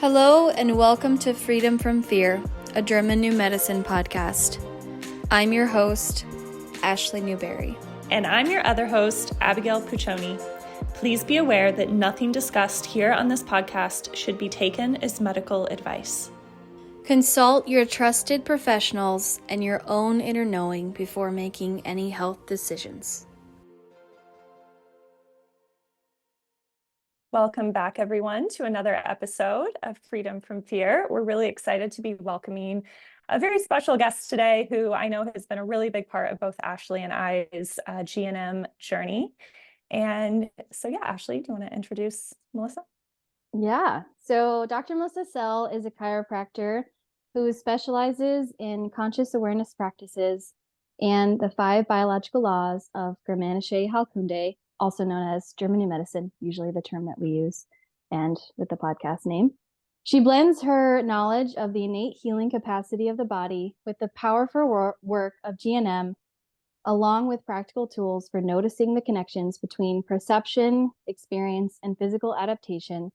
Hello and welcome to Freedom from Fear, a German New Medicine podcast. I'm your host, Ashlee Newberry. And I'm your other host, Abigail Puccioni. Please be aware that nothing discussed here on this podcast should be taken as medical advice. Consult your trusted professionals and your own inner knowing before making any health decisions. Welcome back, everyone, to another episode of Freedom from Fear. We're really excited to be welcoming a very special guest today who I know has been a really big part of both Ashlee and I's G&M journey. And so, Ashlee, do you want to introduce Melissa? Yeah. So Dr. Melissa Sell is a chiropractor who specializes in conscious awareness practices and the 5 biological laws of Germanische Heilkunde, also known as German New Medicine, usually the term that we use, and with the podcast name. She blends her knowledge of the innate healing capacity of the body with the powerful work of G&M, along with practical tools for noticing the connections between perception, experience, and physical adaptation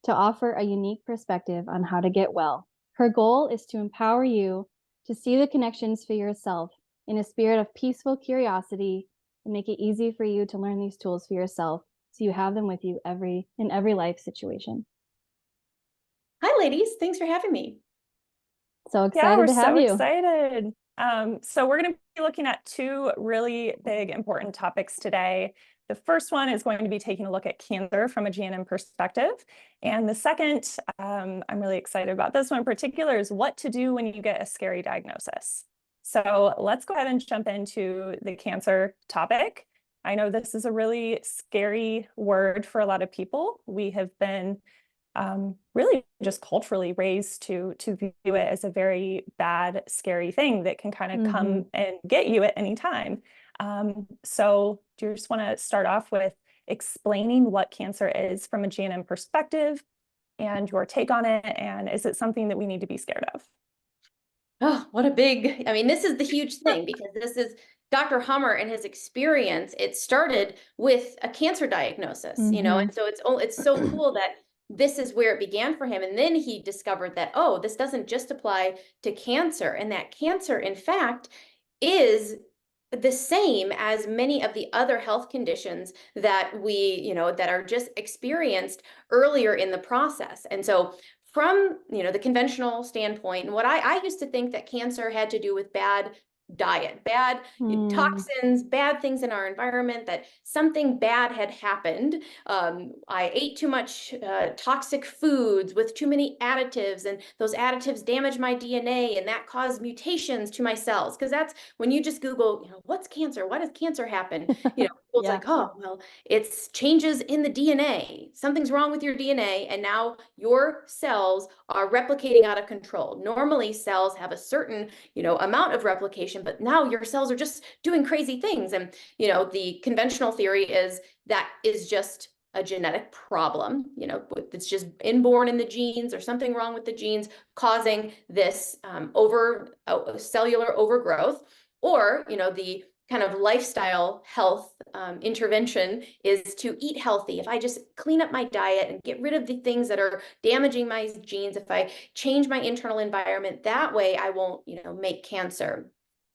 to offer a unique perspective on how to get well. Her goal is to empower you to see the connections for yourself in a spirit of peaceful curiosity and make it easy for you to learn these tools for yourself so you have them with you in every life situation. Hi, ladies. Thanks for having me. So excited to have you. We're so excited. So we're going to be looking at 2 really big, important topics today. The first one is going to be taking a look at cancer from a G&M perspective. And the second, I'm really excited about this one in particular, is what to do when you get a scary diagnosis. So let's go ahead and jump into the cancer topic. I know this is a really scary word for a lot of people. We have been really just culturally raised to view it as a very bad, scary thing that can kind of come and get you at any time. So do you just want to start off with explaining what cancer is from a G&M perspective and your take on it? And is it something that we need to be scared of? Oh, what a big, this is the huge thing because this is Dr. Hummer and his experience. It started with a cancer diagnosis, and so it's so cool that this is where it began for him. And then he discovered that, oh, this doesn't just apply to cancer, and that cancer, in fact, is the same as many of the other health conditions that we, that are just experienced earlier in the process. And so from, the conventional standpoint, and what I used to think that cancer had to do with bad diet, bad toxins, bad things in our environment, that something bad had happened. I ate too much toxic foods with too many additives, and those additives damaged my DNA, and that caused mutations to my cells. Because that's when you just Google, what's cancer? Why does cancer happen? It's like, oh, well, it's changes in the DNA. Something's wrong with your DNA, and now your cells are replicating out of control. Normally, cells have a certain, amount of replication, but now your cells are just doing crazy things. And, the conventional theory is that is just a genetic problem, it's just inborn in the genes or something wrong with the genes causing this cellular overgrowth, or, the kind of lifestyle health intervention is to eat healthy. If I just clean up my diet and get rid of the things that are damaging my genes, if I change my internal environment, that way I won't, make cancer.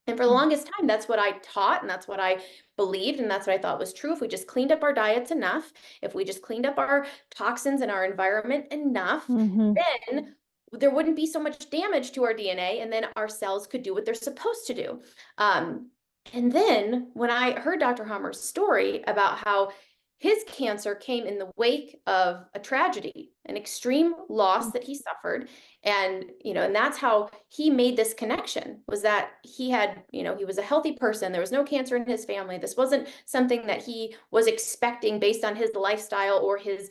And for the longest time, that's what I taught, and that's what I believed, and that's what I thought was true. If we just cleaned up our diets enough, if we just cleaned up our toxins in our environment enough, then there wouldn't be so much damage to our DNA, and then our cells could do what they're supposed to do. And then when I heard Dr. Hammer's story about how his cancer came in the wake of a tragedy, an extreme loss that he suffered. And, and that's how he made this connection, was that he had, he was a healthy person. There was no cancer in his family. This wasn't something that he was expecting based on his lifestyle or his,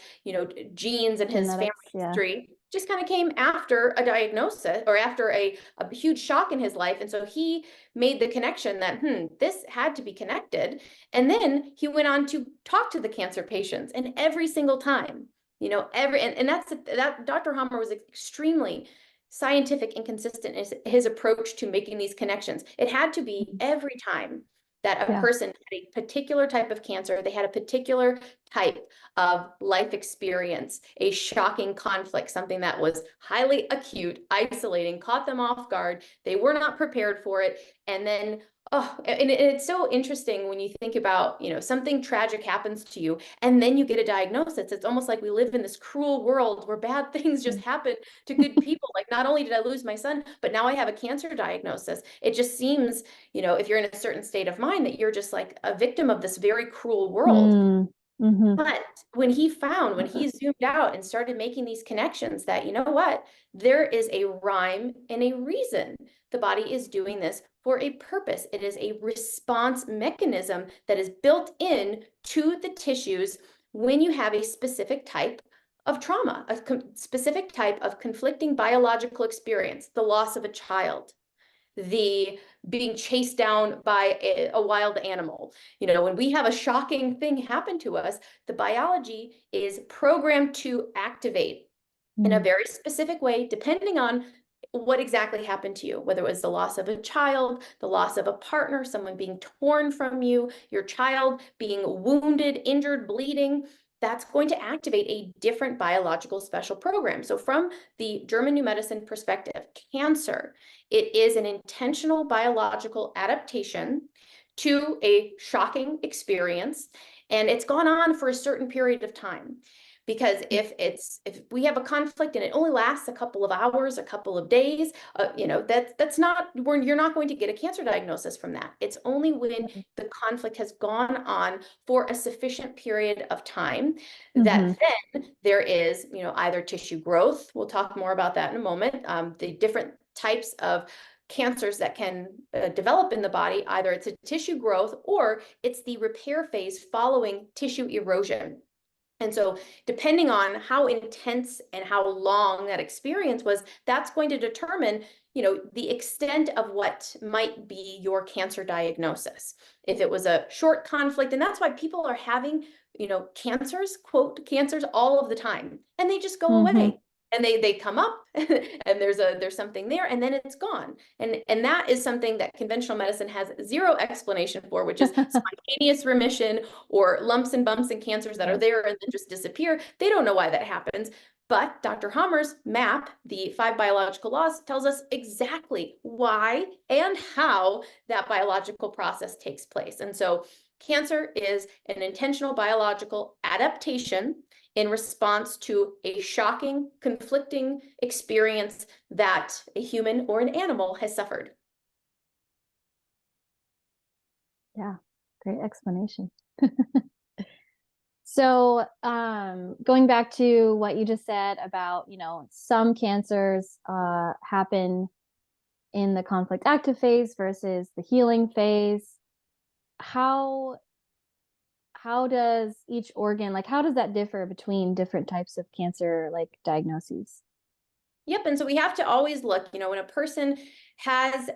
genes and his family history. Just kind of came after a diagnosis or after a huge shock in his life. And so he made the connection that, this had to be connected. And then he went on to talk to the cancer patients, and every single time, and that Dr. Hammer was extremely scientific and consistent in his approach to making these connections. It had to be every time that a person had a particular type of cancer, they had a particular type of life experience, a shocking conflict, something that was highly acute, isolating, caught them off guard. They were not prepared for it. And then, oh, and it's so interesting when you think about, you know, something tragic happens to you and then you get a diagnosis. It's almost like we live in this cruel world where bad things just happen to good people. Like, not only did I lose my son, but now I have a cancer diagnosis. It just seems, you know, if you're in a certain state of mind, that you're just like a victim of this very cruel world. But when he zoomed out and started making these connections that, you know what, there is a rhyme and a reason. The body is doing this for a purpose. It is a response mechanism that is built in to the tissues when you have a specific type of trauma, a specific type of conflicting biological experience, the loss of a child, the being chased down by a wild animal. You know, when we have a shocking thing happen to us, the biology is programmed to activate in a very specific way, depending on what exactly happened to you, whether it was the loss of a child, the loss of a partner, someone being torn from you, your child being wounded, injured, bleeding. That's going to activate a different biological special program. So from the German New Medicine perspective, cancer, it is an intentional biological adaptation to a shocking experience, and it's gone on for a certain period of time. Because if we have a conflict and it only lasts a couple of hours, a couple of days, you know, you're not going to get a cancer diagnosis from that. It's only when the conflict has gone on for a sufficient period of time that then there is, you know, either tissue growth. We'll talk more about that in a moment. The different types of cancers that can develop in the body, either it's a tissue growth or it's the repair phase following tissue erosion. And so depending on how intense and how long that experience was, that's going to determine, you know, the extent of what might be your cancer diagnosis. If it was a short conflict, and that's why people are having, you know, cancers, quote, cancers all of the time, and they just go away. And they come up and there's something there and then it's gone. And that is something that conventional medicine has zero explanation for, which is spontaneous remission or lumps and bumps and cancers that are there and then just disappear. They don't know why that happens. But Dr. Hammer's map, the 5 biological laws, tells us exactly why and how that biological process takes place. And so cancer is an intentional biological adaptation in response to a shocking, conflicting experience that a human or an animal has suffered. Yeah, great explanation. So going back to what you just said about, you know, some cancers happen in the conflict active phase versus the healing phase. How does each organ, like, how does that differ between different types of cancer, like, diagnoses? Yep. And so we have to always look, you know, when a person has,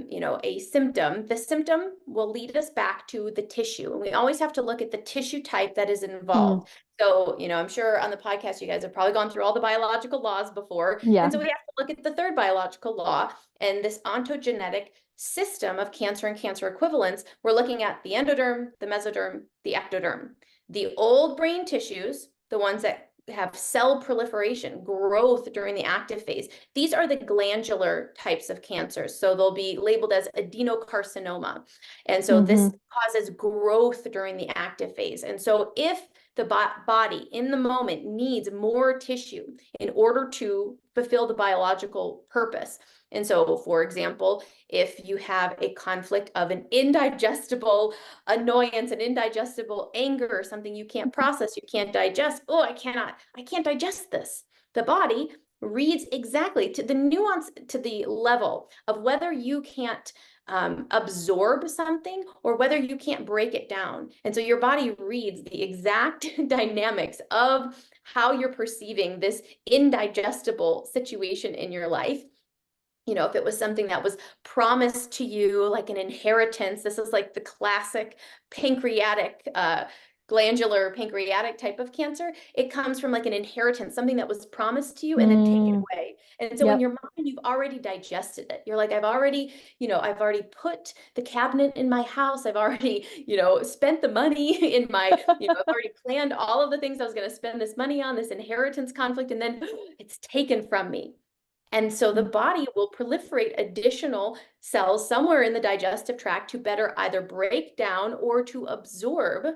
you know, a symptom, the symptom will lead us back to the tissue. And we always have to look at the tissue type that is involved. So, you know, I'm sure on the podcast, you guys have probably gone through all the biological laws before. And so we have to look at the 3rd biological law and this ontogenetic system of cancer and cancer equivalents. We're looking at the endoderm, the mesoderm, the ectoderm. The old brain tissues, the ones that have cell proliferation, growth during the active phase. These are the glandular types of cancers. So they'll be labeled as adenocarcinoma. And so this causes growth during the active phase. And so if the body in the moment needs more tissue in order to fulfill the biological purpose. And so, for example, if you have a conflict of an indigestible annoyance, an indigestible anger, or something you can't process, you can't digest, oh, I can't digest this. The body reads exactly to the nuance, to the level of whether you can't absorb something or whether you can't break it down. And so your body reads the exact dynamics of how you're perceiving this indigestible situation in your life. You know, if it was something that was promised to you, like an inheritance, this is like the classic pancreatic glandular pancreatic type of cancer, it comes from like an inheritance, something that was promised to you and then taken away. And so in your mind, you've already digested it. You're like, I've already put the cabinet in my house. I've already, spent the money in my, I've already planned all of the things I was going to spend this money on, this inheritance conflict, and then it's taken from me. And so the body will proliferate additional cells somewhere in the digestive tract to better either break down or to absorb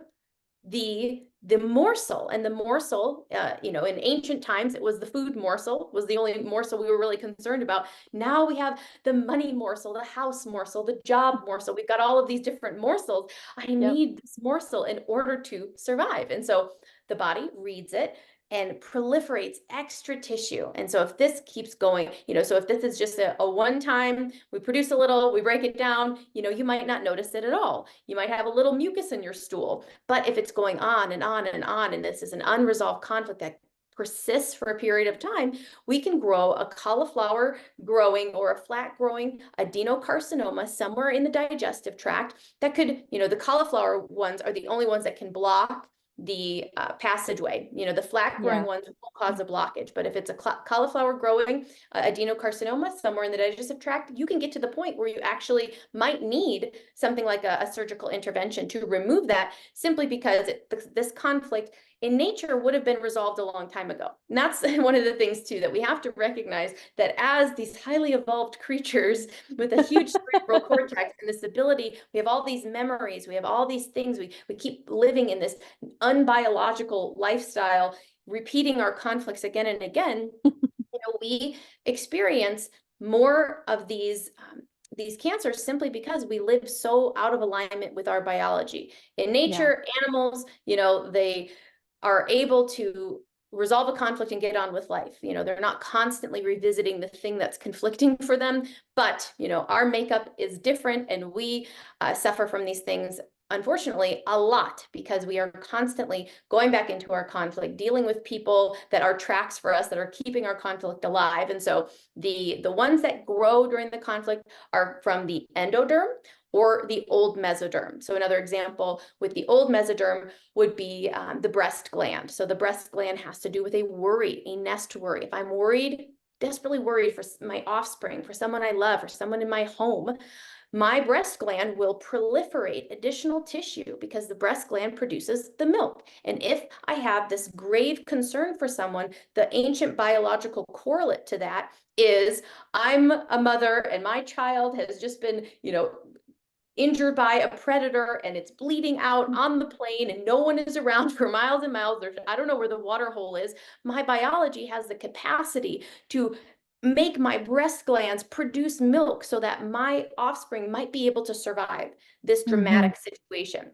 the morsel. And the morsel, in ancient times, it was the food morsel, was the only morsel we were really concerned about. Now we have the money morsel, the house morsel, the job morsel. We've got all of these different morsels. I need this morsel in order to survive. And so the body reads it and proliferates extra tissue. And so if this keeps going, so if this is just a one time, we produce a little, we break it down, you might not notice it at all. You might have a little mucus in your stool. But if it's going on and on and on, and this is an unresolved conflict that persists for a period of time, we can grow a cauliflower growing or a flat growing adenocarcinoma somewhere in the digestive tract that could, the cauliflower ones are the only ones that can block the passageway. The flat growing ones will cause a blockage, but if it's a cauliflower growing adenocarcinoma somewhere in the digestive tract, you can get to the point where you actually might need something like a surgical intervention to remove that, simply because this conflict in nature would have been resolved a long time ago. And that's one of the things too, that we have to recognize, that as these highly evolved creatures with a huge cerebral cortex and this ability, we have all these memories, we have all these things, we keep living in this unbiological lifestyle, repeating our conflicts again and again. We experience more of these cancers simply because we live so out of alignment with our biology. In nature, animals, they are able to resolve a conflict and get on with life. They're not constantly revisiting the thing that's conflicting for them, but, our makeup is different, and we suffer from these things, unfortunately, a lot, because we are constantly going back into our conflict, dealing with people that are tracks for us, that are keeping our conflict alive. And so the ones that grow during the conflict are from the endoderm or the old mesoderm. So another example with the old mesoderm would be the breast gland. So the breast gland has to do with a worry, a nest worry. If I'm worried, desperately worried for my offspring, for someone I love, for someone in my home, my breast gland will proliferate additional tissue because the breast gland produces the milk. And if I have this grave concern for someone, the ancient biological correlate to that is, I'm a mother and my child has just been, injured by a predator and it's bleeding out on the plane and no one is around for miles and miles. I don't know where the water hole is. My biology has the capacity to make my breast glands produce milk so that my offspring might be able to survive this dramatic situation.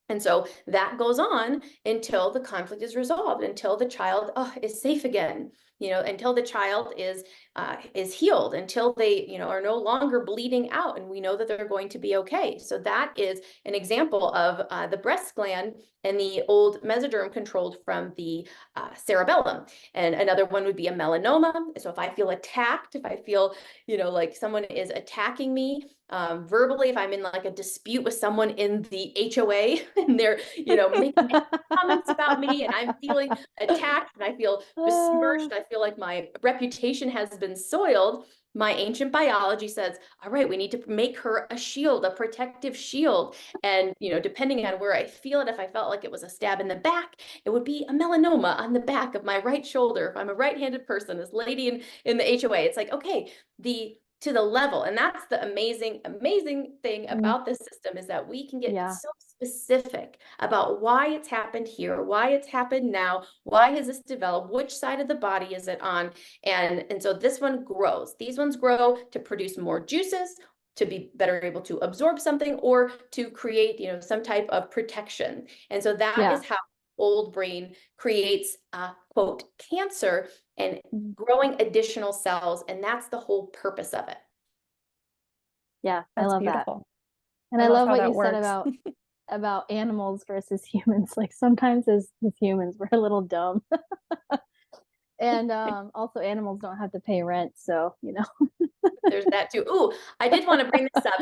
And so that goes on until the conflict is resolved, until the child is safe again, until the child is healed, until they, are no longer bleeding out, and we know that they're going to be okay. So that is an example of the breast gland and the old mesoderm controlled from the cerebellum. And another one would be a melanoma. So if I feel attacked, if I feel, like someone is attacking me verbally, if I'm in like a dispute with someone in the HOA and they're, making comments about me and I'm feeling attacked and I feel besmirched, I feel like my reputation has been soiled, my ancient biology says, all right, we need to make her a shield, a protective shield. And, depending on where I feel it, if I felt like it was a stab in the back, it would be a melanoma on the back of my right shoulder. If I'm a right-handed person, this lady in the HOA, it's like, okay, to the level. And that's the amazing thing about this system, is that we can get so specific about why it's happened here, why it's happened now, why has this developed, which side of the body is it on? And so this one grows. These ones grow to produce more juices, to be better able to absorb something, or to create, some type of protection. And so that is how old brain creates quote cancer and growing additional cells, and that's the whole purpose of it. Yeah, That's I love beautiful. that. And I love how what that you said about animals versus humans. Like sometimes as humans, we're a little dumb. And also animals don't have to pay rent, so There's that too. Ooh, I did want to bring this up,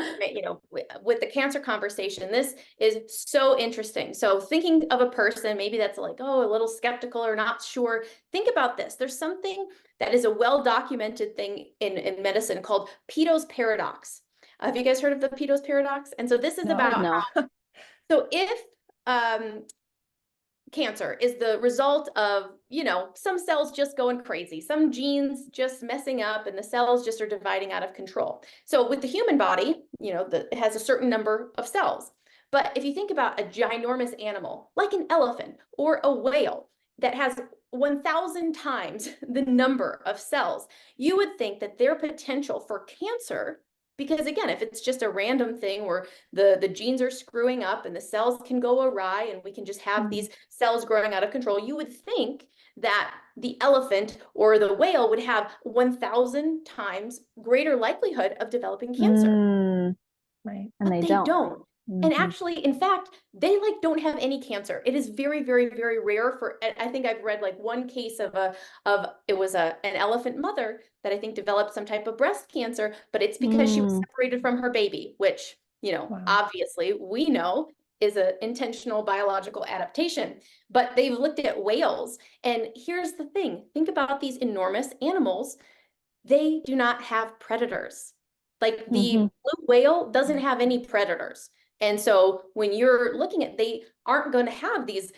with the cancer conversation. This is so interesting. So thinking of a person, maybe that's like, oh, a little skeptical or not sure. Think about this. There's something that is a well-documented thing in medicine called Peto's paradox. Have you guys heard of the Peto's paradox? And so this is about No. how, so if cancer is the result of, some cells just going crazy, some genes just messing up, and the cells just are dividing out of control. So with the human body, it has a certain number of cells. But if you think about a ginormous animal, like an elephant or a whale, that has 1,000 times the number of cells, you would think that their potential for cancer, because again, if it's just a random thing where the genes are screwing up and the cells can go awry and we can just have these cells growing out of control, you would think that the elephant or the whale would have 1,000 times greater likelihood of developing cancer. Right. And they don't. Mm-hmm. And actually, in fact, they don't have any cancer. It is very, very, very rare for, I think I've read like one case of it was an elephant mother that I think developed some type of breast cancer, but it's because she was separated from her baby, which, obviously we know is an intentional biological adaptation. But they've looked at whales, and here's the thing. Think about these enormous animals. They do not have predators. Like the blue whale doesn't have any predators. And so when you're looking at, they aren't going to have these,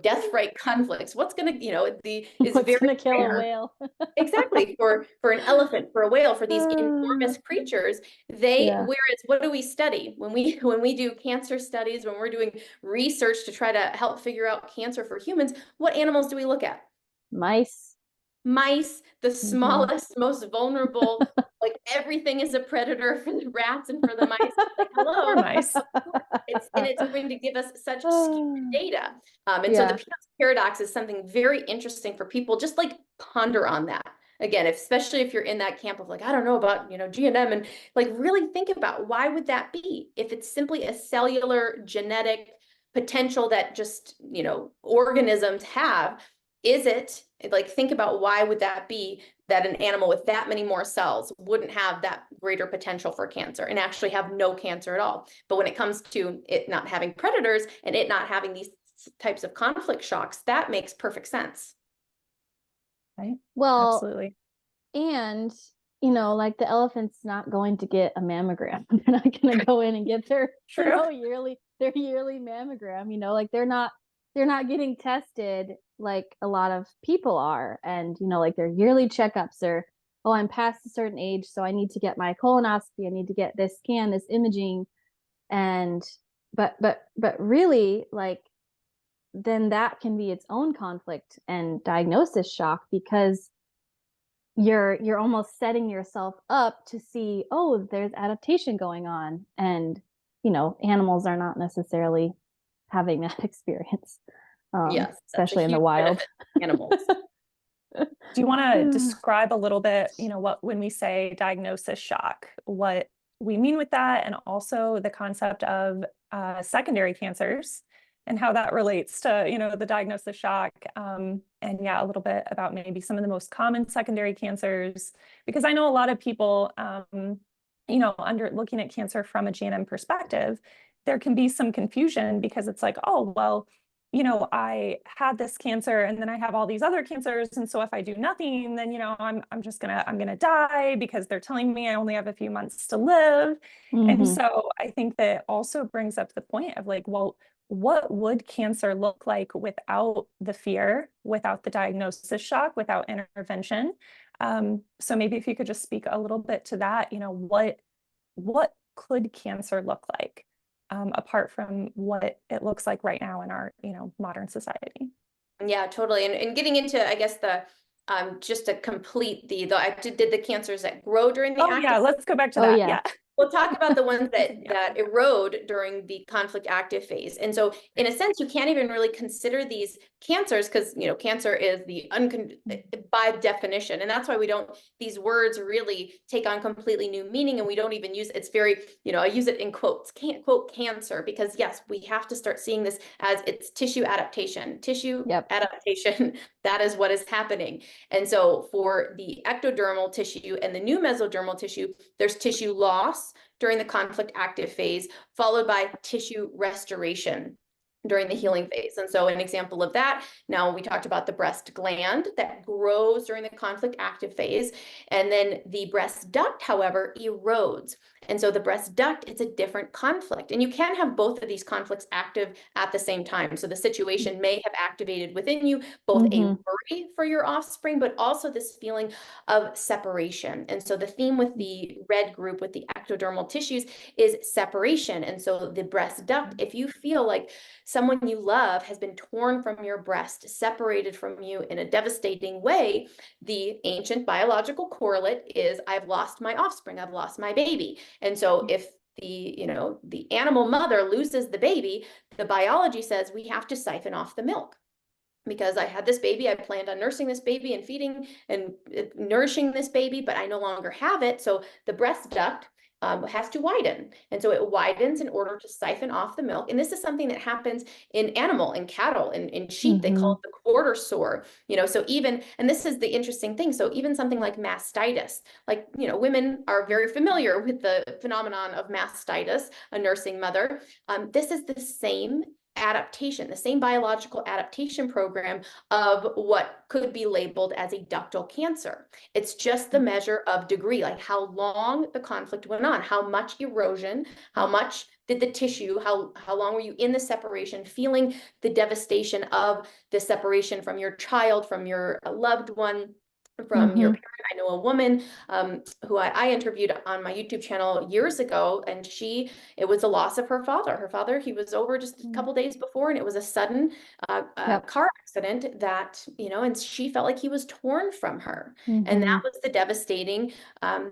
death right conflicts. What's going to, What's going to kill a whale? Exactly. For an elephant, for a whale, for these enormous creatures, whereas what do we study when we do cancer studies, when we're doing research to try to help figure out cancer for humans, what animals do we look at? Mice, the smallest, most vulnerable, like everything is a predator for the rats and for the mice. Like, hello, mice. It's going to give us such skewed data. And so the Peto's paradox is something very interesting for people. Just like ponder on that. Again, especially if you're in that camp of like, I don't know about, G&M, and like really think about why would that be? If it's simply a cellular genetic potential that just, organisms have, is it like, think about why would that be that an animal with that many more cells wouldn't have that greater potential for cancer and actually have no cancer at all. But when it comes to it not having predators and it not having these types of conflict shocks, that makes perfect sense. Right. Well, absolutely. And, like the elephant's not going to get a mammogram. They're not going to go in and get their yearly mammogram, like they're not getting tested like a lot of people are. And, like their yearly checkups are, oh, I'm past a certain age, so I need to get my colonoscopy. I need to get this scan, this imaging. And, but really, like, then that can be its own conflict and diagnosis shock, because you're almost setting yourself up to see, oh, there's adaptation going on. And, animals are not necessarily having that experience. Yes, especially in the wild. Animals. Do you want to describe a little bit, when we say diagnosis shock, what we mean with that, and also the concept of secondary cancers and how that relates to, the diagnosis shock, and a little bit about maybe some of the most common secondary cancers, because I know a lot of people, under looking at cancer from a G&M perspective, there can be some confusion because it's like, oh, well, I had this cancer and then I have all these other cancers. And so if I do nothing, then, I'm going to die because they're telling me I only have a few months to live. And so I think that also brings up the point of like, well, what would cancer look like without the fear, without the diagnosis shock, without intervention? So maybe if you could just speak a little bit to that, what could cancer look like? Apart from what it looks like right now in our, modern society. Yeah, totally. And getting into, I guess, the just to complete I did the cancers that grow during the active. Yeah, let's go back to that. Yeah. We'll talk about the ones that erode during the conflict active phase. And so in a sense, you can't even really consider these cancers because, cancer is by definition. And that's why these words really take on completely new meaning, and we don't even use, it's very, I use it in quotes, can't quote cancer, because yes, we have to start seeing this as it's tissue adaptation, adaptation. That is what is happening. And so for the ectodermal tissue and the new mesodermal tissue, there's tissue loss during the conflict active phase, followed by tissue restoration during the healing phase. And so an example of that, now we talked about the breast gland that grows during the conflict active phase, and then the breast duct, however, erodes. And so the breast duct, it's a different conflict. And you can have both of these conflicts active at the same time. So the situation may have activated within you both a worry for your offspring, but also this feeling of separation. And so the theme with the red group, with the ectodermal tissues, is separation. And so the breast duct, if you feel like someone you love has been torn from your breast, separated from you in a devastating way, the ancient biological correlate is I've lost my offspring, I've lost my baby. And so if the animal mother loses the baby, the biology says we have to siphon off the milk. Because I had this baby, I planned on nursing this baby and feeding and nourishing this baby, but I no longer have it. So the breast duct has to widen. And so it widens in order to siphon off the milk. And this is something that happens in cattle, in sheep, they call it the quarter sore, so even, and this is the interesting thing. So even something like mastitis, women are very familiar with the phenomenon of mastitis, a nursing mother. This is the same adaptation, the same biological adaptation program of what could be labeled as a ductal cancer. It's just the measure of degree, like how long the conflict went on, how much erosion, how much did the tissue, how long were you in the separation, feeling the devastation of the separation from your child, from your loved one, from your parent. I know a woman who I interviewed on my YouTube channel years ago, and it was a loss of her father. Her father, he was over just a couple days before, and it was a sudden car accident that, and she felt like he was torn from her. And that was the devastating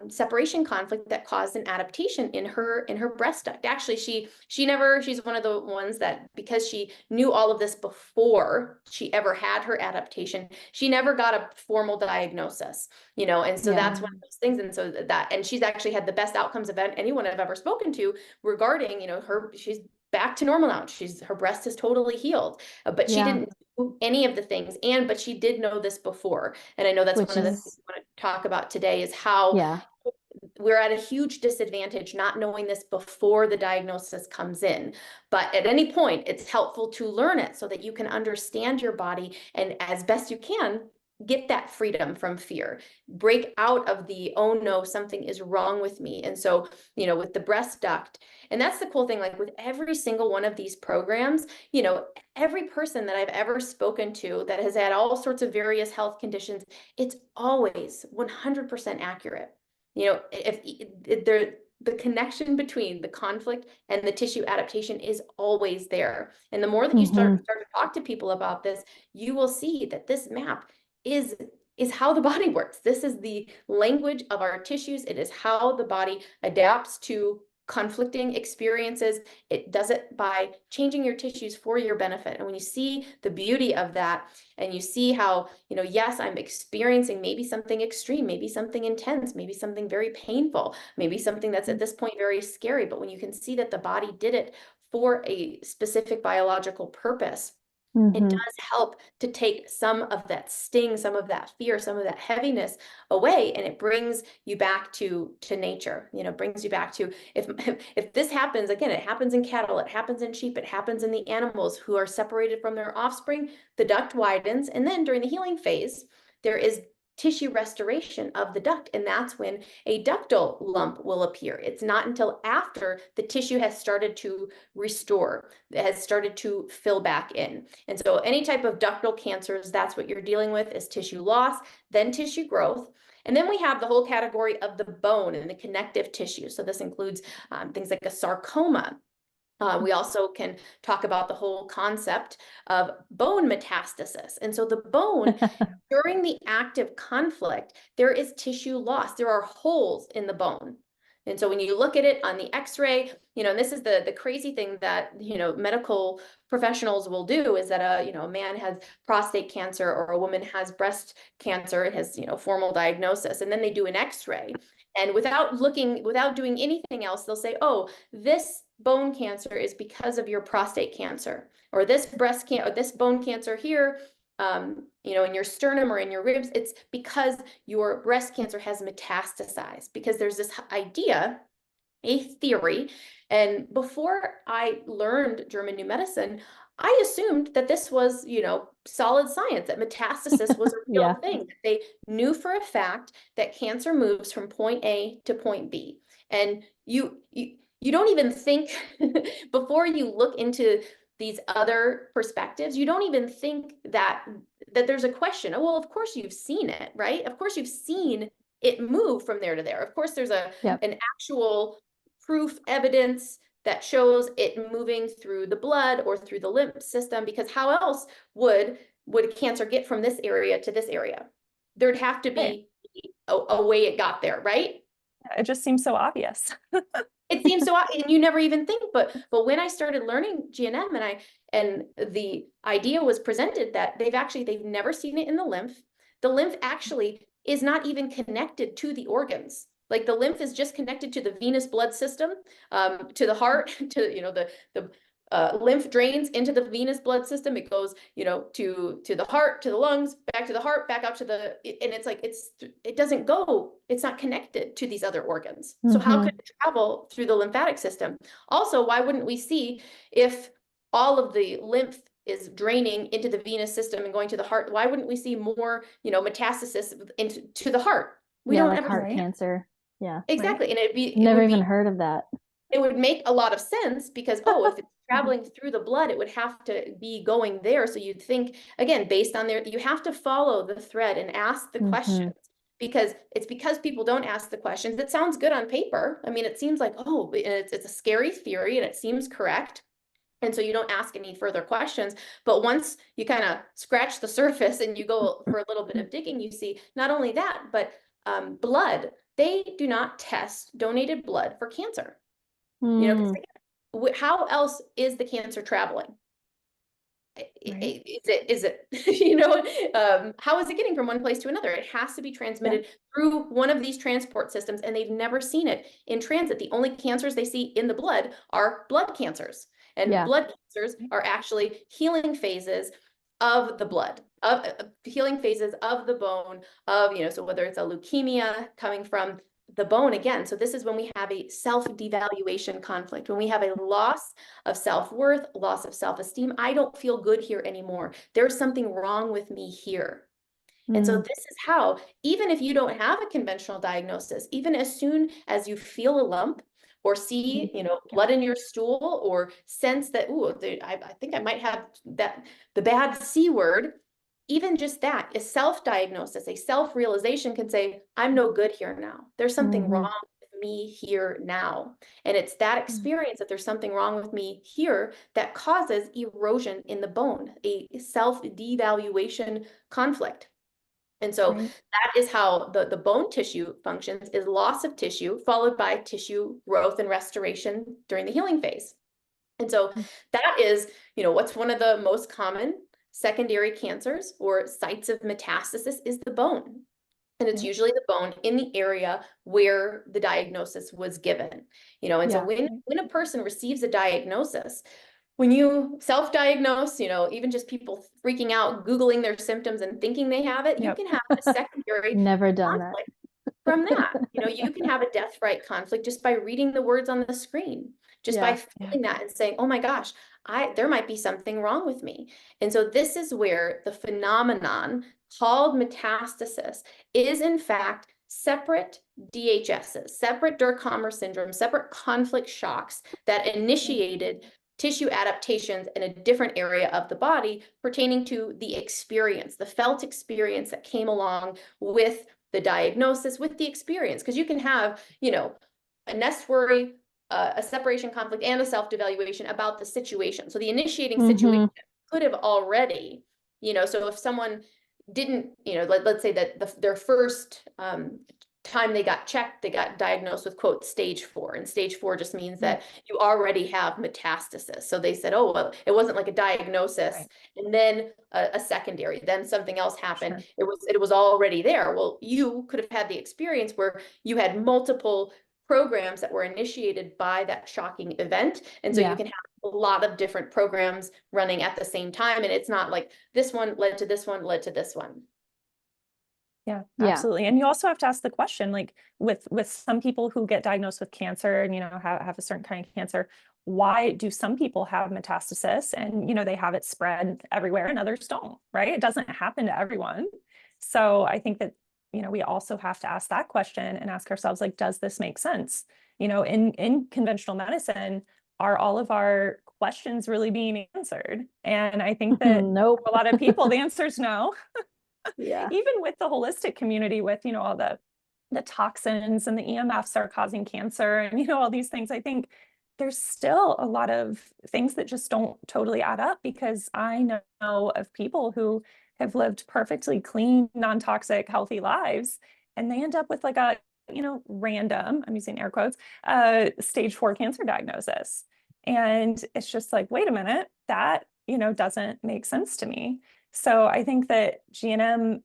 separation conflict that caused an adaptation in her breast duct. Actually, she's one of the ones that, because she knew all of this before she ever had her adaptation, she never got a formal diagnosis, and so that's one of those things. And so and she's actually had the best outcomes of anyone I've ever spoken to regarding, she's back to normal now. Her breast is totally healed, but she didn't do any of the things. But she did know this before. And I know that's one of the things we want to talk about today, is how we're at a huge disadvantage not knowing this before the diagnosis comes in. But at any point, it's helpful to learn it so that you can understand your body, and as best you can, get that freedom from fear, break out of the, oh no, something is wrong with me. And so, with the breast duct, and that's the cool thing, like with every single one of these programs, every person that I've ever spoken to that has had all sorts of various health conditions, it's always 100% accurate. The connection between the conflict and the tissue adaptation is always there. And the more that you start to talk to people about this, you will see that this map is how the body works. This is the language of our tissues. It is how the body adapts to conflicting experiences. It does it by changing your tissues for your benefit. And when you see the beauty of that, and you see how, yes, I'm experiencing maybe something extreme, maybe something intense, maybe something very painful, maybe something that's at this point very scary. But when you can see that the body did it for a specific biological purpose, it does help to take some of that sting, some of that fear, some of that heaviness away, and it brings you back to nature. Brings you back to, if this happens, again, it happens in cattle, it happens in sheep, it happens in the animals who are separated from their offspring, the duct widens, and then during the healing phase, there is tissue restoration of the duct, and that's when a ductal lump will appear. It's not until after the tissue has started to restore, it has started to fill back in. And so any type of ductal cancers, that's what you're dealing with, is tissue loss, then tissue growth. And then we have the whole category of the bone and the connective tissue. So this includes things like a sarcoma. We also can talk about the whole concept of bone metastasis. And so the bone, during the active conflict, there is tissue loss. There are holes in the bone. And so when you look at it on the x-ray, and this is the crazy thing that, medical professionals will do is that a man has prostate cancer or a woman has breast cancer, it has, formal diagnosis, and then they do an x-ray. And without doing anything else, they'll say, oh, this bone cancer is because of your prostate cancer, or this or this bone cancer here, in your sternum or in your ribs, it's because your breast cancer has metastasized, because there's this idea, a theory. And before I learned German New Medicine, I assumed that this was, solid science, that metastasis was a real thing. They knew for a fact that cancer moves from point A to point B. And you don't even think before you look into these other perspectives, you don't even think that there's a question. Oh, well, of course you've seen it, right? Of course you've seen it move from there to there. Of course there's an actual proof, evidence that shows it moving through the blood or through the lymph system, because how else would cancer get from this area to this area? There'd have to be a way it got there, right? It just seems so obvious. It seems so, and you never even think, but when I started learning GNM and the idea was presented that they've never seen it in the lymph. The lymph actually is not even connected to the organs. Like the lymph is just connected to the venous blood system, to the heart, to, the lymph drains into the venous blood system. It goes, to the heart, to the lungs, back to the heart, back out to and it's like, it doesn't go, it's not connected to these other organs. So how could it travel through the lymphatic system? Also, why wouldn't we see if all of the lymph is draining into the venous system and going to the heart? Why wouldn't we see more, metastasis into the heart? We don't like ever heart cancer. Yeah. Exactly. And never even heard of that. It would make a lot of sense because, if it's traveling through the blood, it would have to be going there. So you'd think, again, based on you have to follow the thread and ask the questions, because people don't ask the questions. It sounds good on paper. I mean, it seems like, it's a scary theory and it seems correct. And so you don't ask any further questions. But once you kind of scratch the surface and you go for a little bit of digging, you see not only that, but blood. They do not test donated blood for cancer. How else is the cancer traveling? Is it how is it getting from one place to another? It has to be transmitted through one of these transport systems, and they've never seen it in transit. The only cancers they see in the blood are blood cancers, and blood cancers are actually healing phases of the blood, of healing phases of the bone, so whether it's a leukemia coming from the bone again. So this is when we have a self-devaluation conflict, when we have a loss of self-worth, loss of self-esteem. I don't feel good here anymore. There's something wrong with me here. And so this is how, even if you don't have a conventional diagnosis, even as soon as you feel a lump or see, blood in your stool, or sense that, I think I might have the bad C word, even just that, a self-diagnosis, a self-realization can say, I'm no good here now. There's something wrong with me here now. And it's that experience that there's something wrong with me here that causes erosion in the bone, a self-devaluation conflict. And so that is how the bone tissue functions, is loss of tissue followed by tissue growth and restoration during the healing phase. And so that is, what's one of the most common secondary cancers or sites of metastasis is the bone. And it's usually the bone in the area where the diagnosis was given, and so when a person receives a diagnosis, when you self-diagnose, even just people freaking out, Googling their symptoms and thinking they have it, you can have a secondary never done that from that. You can have a death-right conflict just by reading the words on the screen, just by feeling that and saying, oh my gosh, there might be something wrong with me. And so this is where the phenomenon called metastasis is in fact separate DHSs, separate Durkheim syndrome, separate conflict shocks that initiated tissue adaptations in a different area of the body pertaining to the experience, the felt experience that came along with the diagnosis, with the experience. Because you can have, a nest worry, a separation conflict, and a self-devaluation about the situation. So the initiating situation could have already, so if someone didn't, let's say that their first time they got checked, they got diagnosed with, quote, stage 4. And stage 4 just means that you already have metastasis. So they said, oh, well, it wasn't like a diagnosis and then a secondary, then something else happened. It was already there. Well, you could have had the experience where you had multiple programs that were initiated by that shocking event. And so you can have a lot of different programs running at the same time. And it's not like this one led to this one, led to this one. Yeah, absolutely. And you also have to ask the question, like with some people who get diagnosed with cancer and, have a certain kind of cancer, why do some people have metastasis and, they have it spread everywhere and others don't, right? It doesn't happen to everyone. So I think that, we also have to ask that question and ask ourselves, like, does this make sense? In conventional medicine, are all of our questions really being answered? And I think that Nope. for a lot of people, the answer is no. Yeah. Even with the holistic community, with, all the toxins and the EMFs are causing cancer and, all these things, I think there's still a lot of things that just don't totally add up, because I know of people who have lived perfectly clean, non-toxic, healthy lives, and they end up with like a, random, I'm using air quotes, stage 4 cancer diagnosis. And it's just like, wait a minute, that, doesn't make sense to me. So I think that GNM,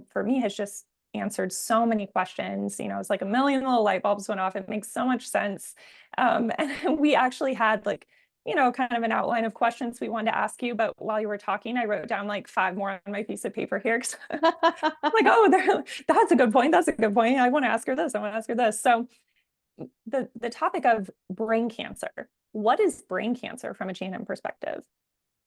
for me, has just answered so many questions. It's like a million little light bulbs went off. It makes so much sense. And we actually had kind of an outline of questions we wanted to ask you. But while you were talking, I wrote down like 5 more on my piece of paper here. I'm like, oh, that's a good point. That's a good point. I want to ask her this. I want to ask her this. So the topic of brain cancer. What is brain cancer from a GNM perspective?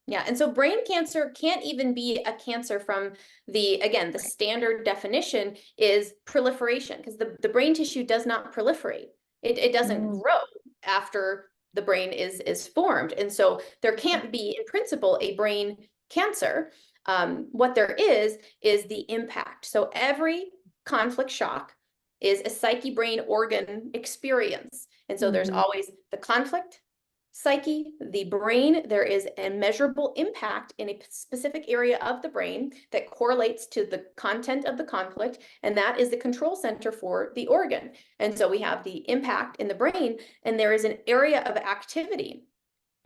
Yeah, and so brain cancer can't even be a cancer from the standard definition is proliferation, because the brain tissue does not proliferate. It doesn't grow after the brain is formed. And so there can't be, in principle, a brain cancer. What there is the impact. So every conflict shock is a psyche brain organ experience. And so there's always the conflict, psyche, the brain. There is a measurable impact in a specific area of the brain that correlates to the content of the conflict, and that is the control center for the organ. And so we have the impact in the brain, and there is an area of activity.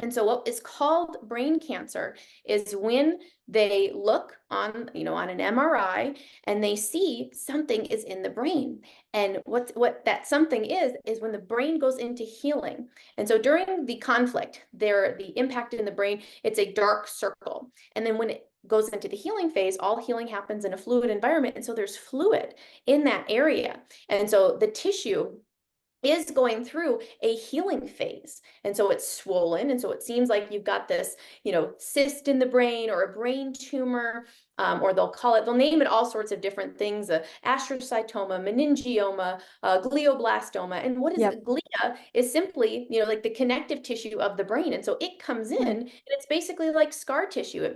And so what is called brain cancer is when they look on, on an MRI and they see something is in the brain. And what that something is when the brain goes into healing. And so during the conflict, the impact in the brain, it's a dark circle. And then when it goes into the healing phase, all healing happens in a fluid environment. And so there's fluid in that area. And so the tissue is going through a healing phase. And so it's swollen. And so it seems like you've got this, cyst in the brain or a brain tumor, or they'll name it all sorts of different things, astrocytoma, meningioma, glioblastoma. And what is glia is simply, like the connective tissue of the brain. And so it comes in and it's basically like scar tissue.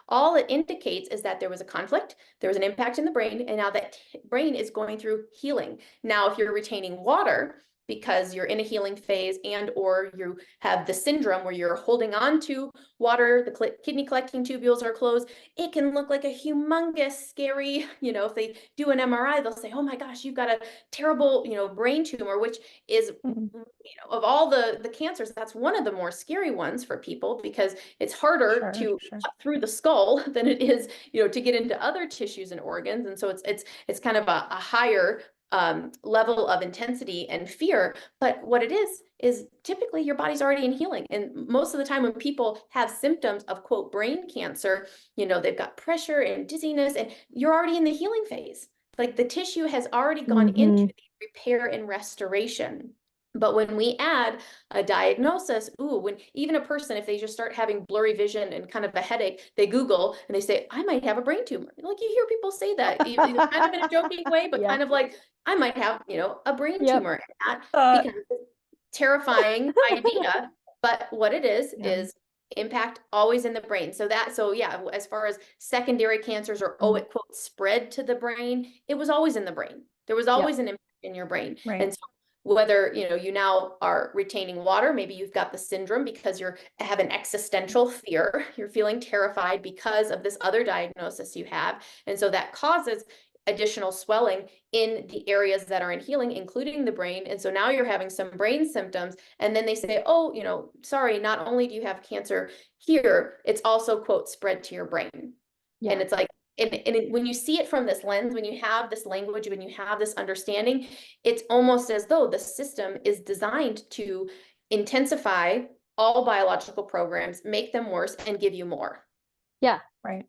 All it indicates is that there was a conflict, there was an impact in the brain, and now that brain is going through healing. Now, if you're retaining water, because you're in a healing phase and or you have the syndrome where you're holding on to water, the kidney collecting tubules are closed, it can look like a humongous, scary, if they do an MRI, they'll say, oh my gosh, you've got a terrible, brain tumor, which is, of all the cancers, that's one of the more scary ones for people, because it's harder to cut through the skull than it is, to get into other tissues and organs. And so it's kind of a higher level of intensity and fear. But what it is typically your body's already in healing. And most of the time when people have symptoms of, quote, brain cancer, they've got pressure and dizziness, and you're already in the healing phase. Like the tissue has already gone into the repair and restoration. But when we add a diagnosis, when even a person, if they just start having blurry vision and kind of a headache, they Google and they say, I might have a brain tumor. Like you hear people say that, kind of in a joking way, but kind of like, I might have, a brain tumor. And that becomes a terrifying idea. But what it is impact always in the brain. So as far as secondary cancers or, it quote, spread to the brain, it was always in the brain. There was always an impact in your brain. Right. And so whether, you now are retaining water, maybe you've got the syndrome because you have an existential fear, you're feeling terrified because of this other diagnosis you have. And so that causes additional swelling in the areas that are in healing, including the brain. And so now you're having some brain symptoms. And then they say, oh, sorry, not only do you have cancer here, it's also, quote, spread to your brain. Yeah. And it's like, when you see it from this lens, when you have this language, when you have this understanding, it's almost as though the system is designed to intensify all biological programs, make them worse, and give you more. Yeah. Right.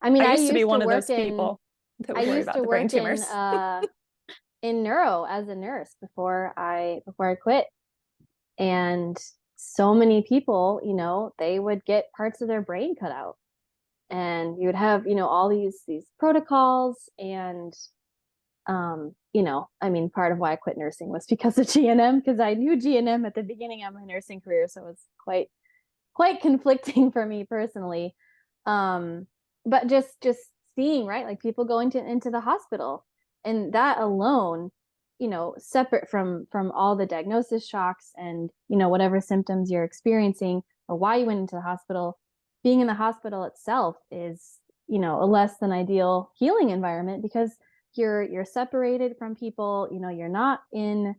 I mean, I used to be one of those people that would I worry used about to the brain work tumors. in neuro as a nurse before I quit. And so many people, they would get parts of their brain cut out. And you would have, all these protocols and I mean, part of why I quit nursing was because of GNM, because I knew GNM at the beginning of my nursing career, so it was quite conflicting for me personally. But just seeing, right, like people going into the hospital, and that alone, separate from all the diagnosis shocks and whatever symptoms you're experiencing or why you went into the hospital, being in the hospital itself is a less than ideal healing environment, because you're separated from people. You're not in,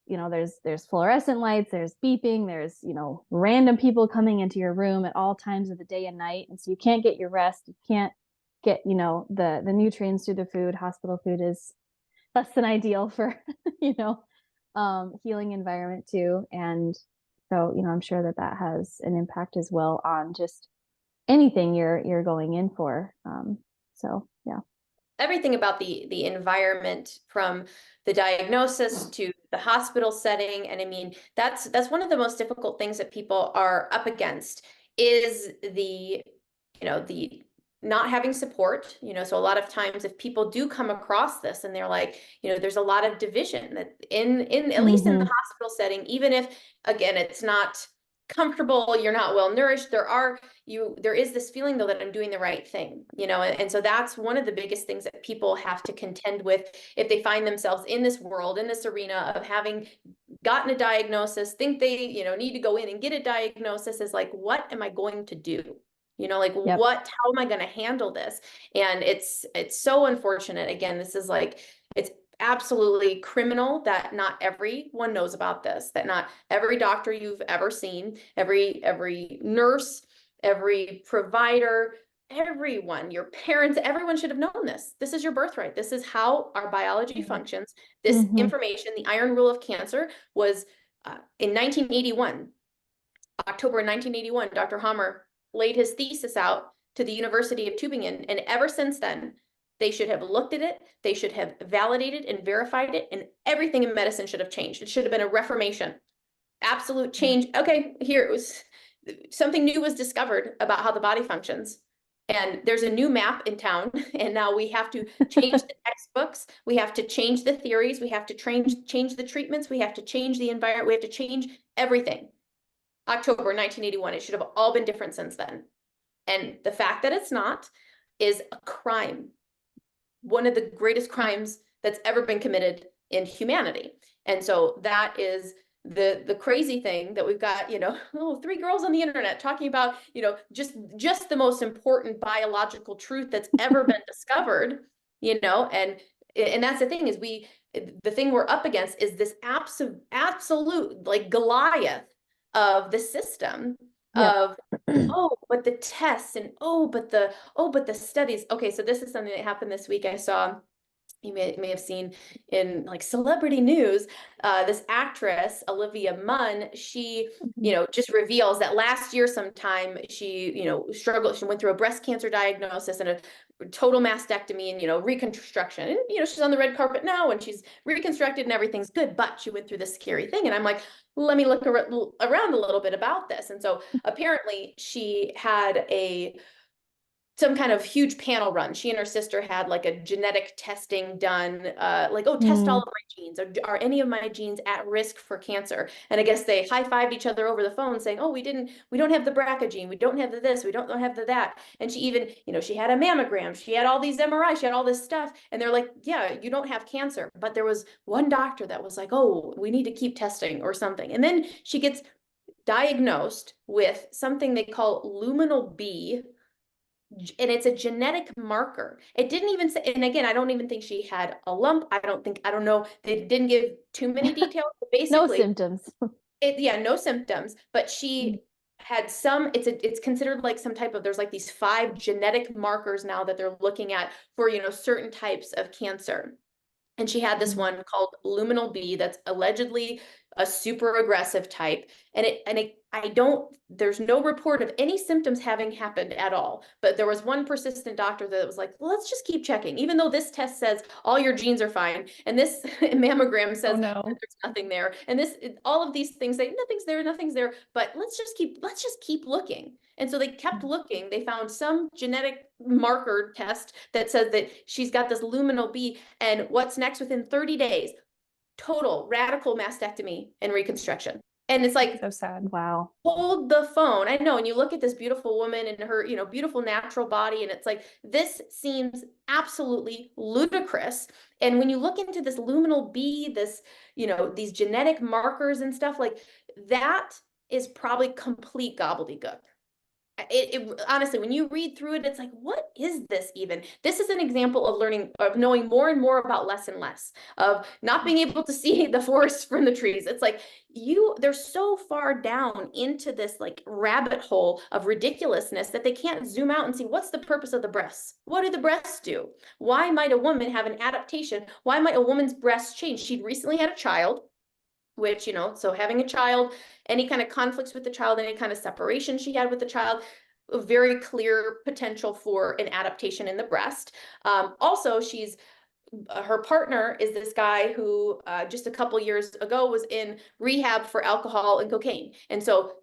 there's fluorescent lights, there's beeping, there's random people coming into your room at all times of the day and night, and so you can't get your rest, you can't get the nutrients through the food. Hospital food is less than ideal for healing environment too. And so I'm sure that has an impact as well on just anything you're going in for. So yeah. Everything about the environment, from the diagnosis to the hospital setting. And I mean, that's one of the most difficult things that people are up against, is the not having support. So a lot of times if people do come across this and they're like, there's a lot of division that in at least in the hospital setting, even if, again, it's not comfortable, you're not well nourished, there is this feeling though that I'm doing the right thing, and so that's one of the biggest things that people have to contend with if they find themselves in this world, in this arena of having gotten a diagnosis, think they, need to go in and get a diagnosis, is like, what am I going to do? Yep. How am I going to handle this? And it's so unfortunate. Again, this is like, it's absolutely criminal that not everyone knows about this, that not every doctor you've ever seen, every nurse, every provider, everyone, your parents, everyone should have known this. This is your birthright. This is how our biology functions. This information, the iron rule of cancer, was in 1981, October 1981, Dr. Hammer laid his thesis out to the University of Tübingen. And ever since then, they should have looked at it, they should have validated and verified it, and everything in medicine should have changed. It should have been a reformation, absolute change. Okay, here it was, something new was discovered about how the body functions. And there's a new map in town, and now we have to change the textbooks, we have to change the theories, we have to change the treatments, we have to change the environment, we have to change everything. October 1981, it should have all been different since then. And the fact that it's not is a crime. One of the greatest crimes that's ever been committed in humanity. And so that is the crazy thing, that we've got, 3 girls on the internet talking about, just the most important biological truth that's ever been discovered, and that's the thing, is the thing we're up against is this absolute like Goliath of the system. Of but the tests, and but the studies. Okay, so this is something that happened this week. I saw, you may have seen in like celebrity news, this actress Olivia Munn, she just reveals that last year sometime she struggled, she went through a breast cancer diagnosis and a total mastectomy and reconstruction, and she's on the red carpet now and she's reconstructed and everything's good, but she went through this scary thing. And I'm like, let me look around a little bit about this. And so apparently she had some kind of huge panel run. She and her sister had like a genetic testing done, test all of my genes. Are any of my genes at risk for cancer? And I guess they high-fived each other over the phone saying, we don't have the BRCA gene. We don't have the this, we don't have the that. And she even, she had a mammogram. She had all these MRIs, she had all this stuff. And they're like, yeah, you don't have cancer. But there was one doctor that was like, we need to keep testing or something. And then she gets diagnosed with something they call luminal B and it's a genetic marker. It didn't even say, and again, I don't even think she had a lump. I don't know. They didn't give too many details. But No basically, symptoms. no symptoms, but she had some, it's considered like some type of, there's like these 5 genetic markers now that they're looking at for, certain types of cancer. And she had this one called luminal B that's allegedly a super aggressive type. There's no report of any symptoms having happened at all. But there was one persistent doctor that was like, well, let's just keep checking, even though this test says all your genes are fine. And this mammogram says that there's nothing there. And all of these things say nothing's there, but let's just keep looking. And so they kept looking. They found some genetic marker test that says that she's got this luminal B. And what's next? Within 30 days, total radical mastectomy and reconstruction. And it's like, so sad. Wow. Hold the phone. I know. And you look at this beautiful woman and her, beautiful natural body, and it's like, this seems absolutely ludicrous. And when you look into this luminal B, this, these genetic markers and stuff, like that is probably complete gobbledygook. Honestly, when you read through it, it's like, what is this even? This is an example of knowing more and more about less and less, of not being able to see the forest from the trees. It's like they're so far down into this like rabbit hole of ridiculousness that they can't zoom out and see, what's the purpose of the breasts? What do the breasts do? Why might a woman have an adaptation? Why might a woman's breasts change? She'd recently had a child, which, so having a child, any kind of conflicts with the child, any kind of separation she had with the child, a very clear potential for an adaptation in the breast. Also, her partner is this guy who just a couple years ago was in rehab for alcohol and cocaine. And so,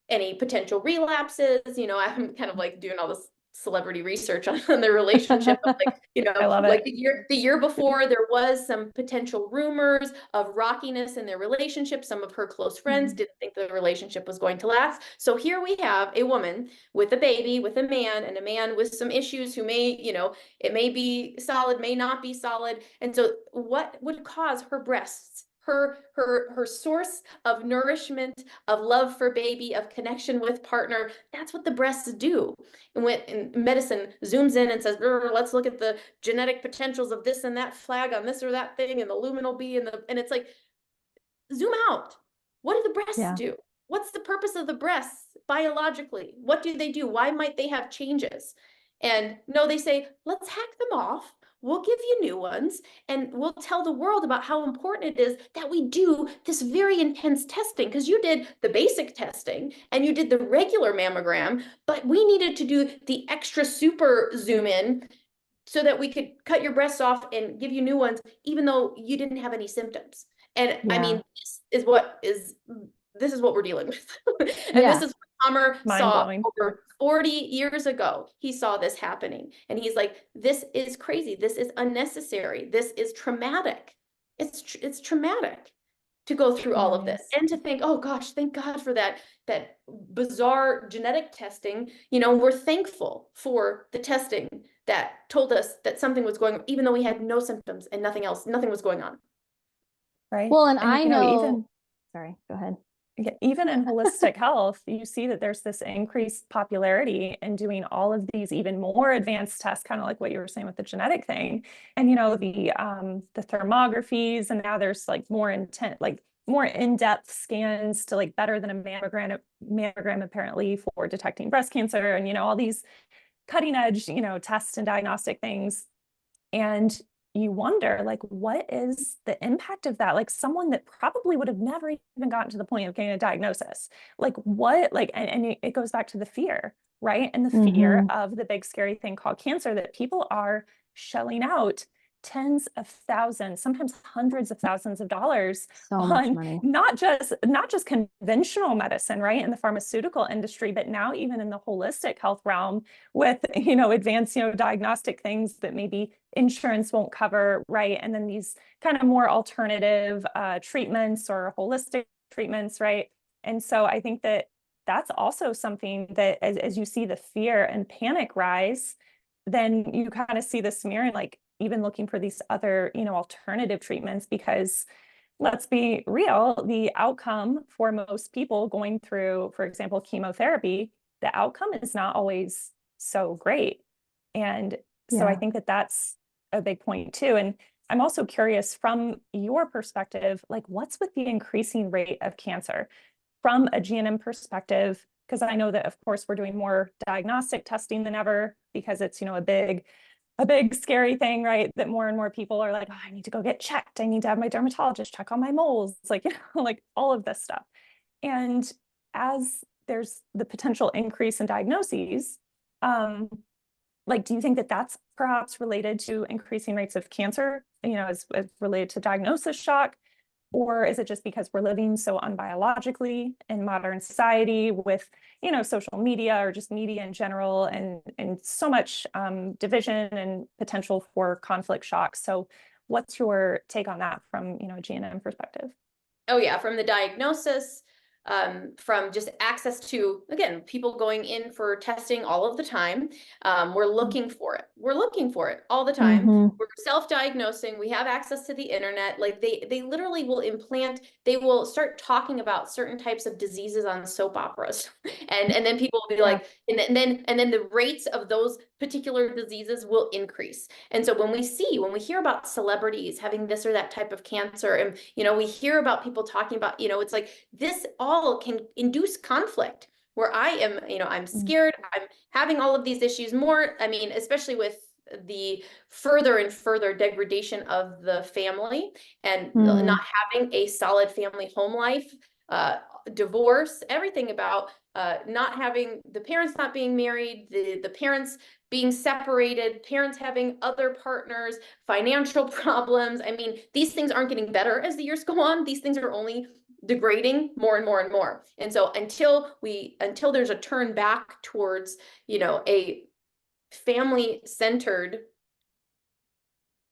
any potential relapses, I'm kind of like doing all this celebrity research on their relationship. Like, I love like it. the year before, there was some potential rumors of rockiness in their relationship. Some of her close friends didn't think the relationship was going to last. So here we have a woman with a baby, with a man, and a man with some issues who may, it may be solid, may not be solid. And so what would cause her breasts, her source of nourishment, of love for baby, of connection with partner, that's what the breasts do. And when medicine zooms in and says, let's look at the genetic potentials of this and that flag on this or that thing, and the luminal B, and it's like, zoom out. What do the breasts do? What's the purpose of the breasts biologically? What do they do? Why might they have changes? And no, they say, let's hack them off. We'll give you new ones, and we'll tell the world about how important it is that we do this very intense testing, because you did the basic testing and you did the regular mammogram, but we needed to do the extra super zoom in so that we could cut your breasts off and give you new ones, even though you didn't have any symptoms. And I mean, this is what we're dealing with. And this is what Hammer saw over 40 years ago. He saw this happening, and he's like, this is crazy. This is unnecessary. This is traumatic. It's traumatic to go through all of this, and to think, oh gosh, thank God for that bizarre genetic testing. We're thankful for the testing that told us that something was going on, even though we had no symptoms and nothing was going on. Right. Well, and I know, even, sorry, go ahead. Even in holistic health, you see that there's this increased popularity in doing all of these even more advanced tests, kind of like what you were saying with the genetic thing. And, the thermographies, and now there's like more in-depth scans to like better than a mammogram apparently for detecting breast cancer, and, all these cutting edge, tests and diagnostic things. And you wonder, like, what is the impact of that? Like, someone that probably would have never even gotten to the point of getting a diagnosis, like what, like, and it goes back to the fear, right? And the fear of the big scary thing called cancer, that people are shelling out tens of thousands, sometimes hundreds of thousands of dollars on not just conventional medicine, right, in the pharmaceutical industry, but now even in the holistic health realm with, advanced, diagnostic things that maybe insurance won't cover, right? And then these kind of more alternative treatments or holistic treatments, right? And so I think that that's also something that as you see the fear and panic rise, then you kind of see the smear, like even looking for these other, alternative treatments, because let's be real, the outcome for most people going through, for example, chemotherapy, the outcome is not always so great. And so I think that that's a big point too. And I'm also curious from your perspective, like what's with the increasing rate of cancer from a GNM perspective? Because I know that of course we're doing more diagnostic testing than ever because it's, a big scary thing, right? That more and more people are like, oh, I need to go get checked. I need to have my dermatologist check on my moles, like, like all of this stuff. And as there's the potential increase in diagnoses, like, do you think that that's perhaps related to increasing rates of cancer, as related to diagnosis shock? Or is it just because we're living so unbiologically in modern society with, social media or just media in general and so much division and potential for conflict shock? So what's your take on that from, a GNM perspective? Oh yeah, from the diagnosis, from just access to, again, people going in for testing all of the time. We're looking for it. We're looking for it all the time. We're self-diagnosing. We have access to the internet. Like they literally will implant, they will start talking about certain types of diseases on soap operas. And then people will be like, and then the rates of those particular diseases will increase. And so when we hear about celebrities having this or that type of cancer, and we hear about people talking about, it's like this all can induce conflict where I am, I'm scared, I'm having all of these issues more. I mean, especially with the further and further degradation of the family and not having a solid family home life, divorce, everything about not having the parents not being married, the parents being separated, parents having other partners, financial problems. I mean, these things aren't getting better as the years go on. These things are only degrading more and more and more. And so until there's a turn back towards, a family-centered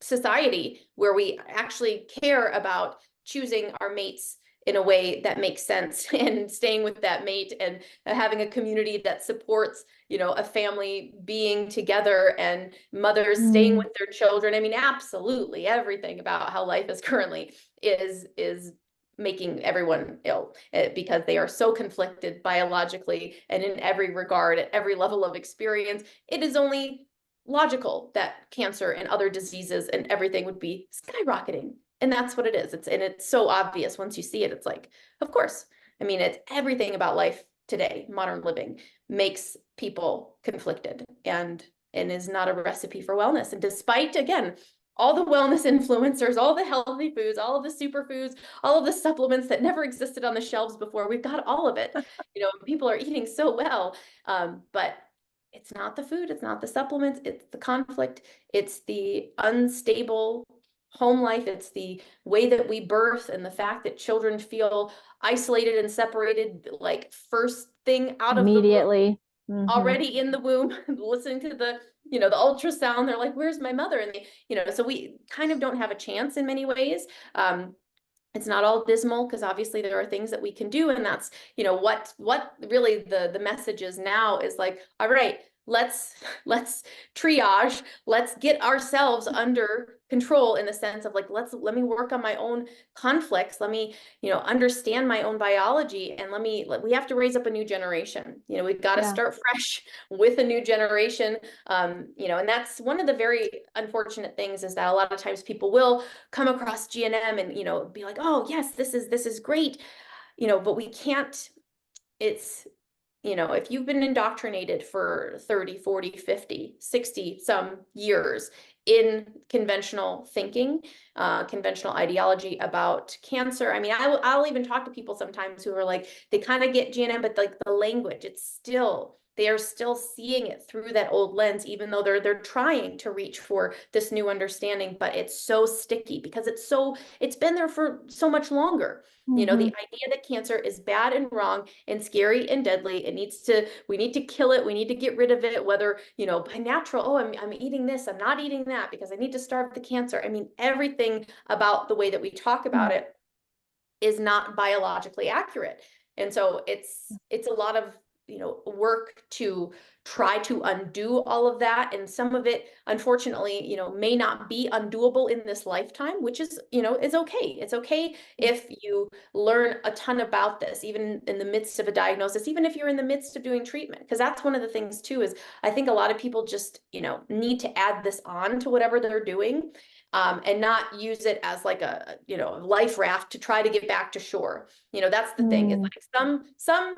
society where we actually care about choosing our mates in a way that makes sense and staying with that mate and having a community that supports, a family being together and mothers staying with their children. I mean, absolutely everything about how life is currently is making everyone ill because they are so conflicted biologically and in every regard, at every level of experience. It is only logical that cancer and other diseases and everything would be skyrocketing. And that's what it is. It's so obvious once you see it. It's like, of course. I mean, it's everything about life today, modern living, makes people conflicted and is not a recipe for wellness. And despite, again, all the wellness influencers, all the healthy foods, all of the superfoods, all of the supplements that never existed on the shelves before, we've got all of it. People are eating so well, but it's not the food, it's not the supplements, it's the conflict, it's the unstable home life, it's the way that we birth and the fact that children feel isolated and separated, like first thing out of immediately the womb, already in the womb, listening to the ultrasound, they're like, where's my mother? And they, so we kind of don't have a chance in many ways. It's not all dismal because obviously there are things that we can do. And that's, what really the message is now is like, all right, let's triage, let's get ourselves under control in the sense of like, let me work on my own conflicts. Let me, understand my own biology and we have to raise up a new generation. We've got to start fresh with a new generation. And that's one of the very unfortunate things is that a lot of times people will come across GNM and, be like, oh yes, this is great. But we can't, it's, if you've been indoctrinated for 30, 40, 50, 60 some years in conventional thinking, conventional ideology about cancer. I mean, I'll even talk to people sometimes who are like, they kind of get GNM, but like the language, they are still seeing it through that old lens, even though they're trying to reach for this new understanding, but it's so sticky because it's been there for so much longer. The idea that cancer is bad and wrong and scary and deadly. We need to kill it. We need to get rid of it, whether, by natural, oh, I'm eating this, I'm not eating that because I need to starve the cancer. I mean, everything about the way that we talk about it is not biologically accurate. And so it's a lot of work to try to undo all of that. And some of it, unfortunately, may not be undoable in this lifetime, which is, is okay. It's okay if you learn a ton about this, even in the midst of a diagnosis, even if you're in the midst of doing treatment, because that's one of the things too, is I think a lot of people just, need to add this on to whatever they're doing. And not use it as like a, life raft to try to get back to shore. That's the thing. It's like some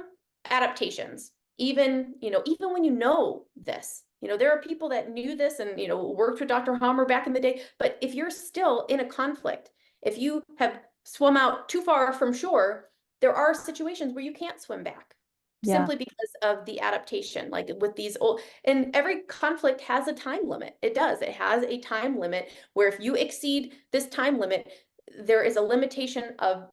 adaptations, even when this, there are people that knew this and, worked with Dr. Hammer back in the day, but if you're still in a conflict, if you have swum out too far from shore, there are situations where you can't swim back. Simply because of the adaptation, like with these old, and every conflict has a time limit. It does. It has a time limit where if you exceed this time limit, there is a limitation of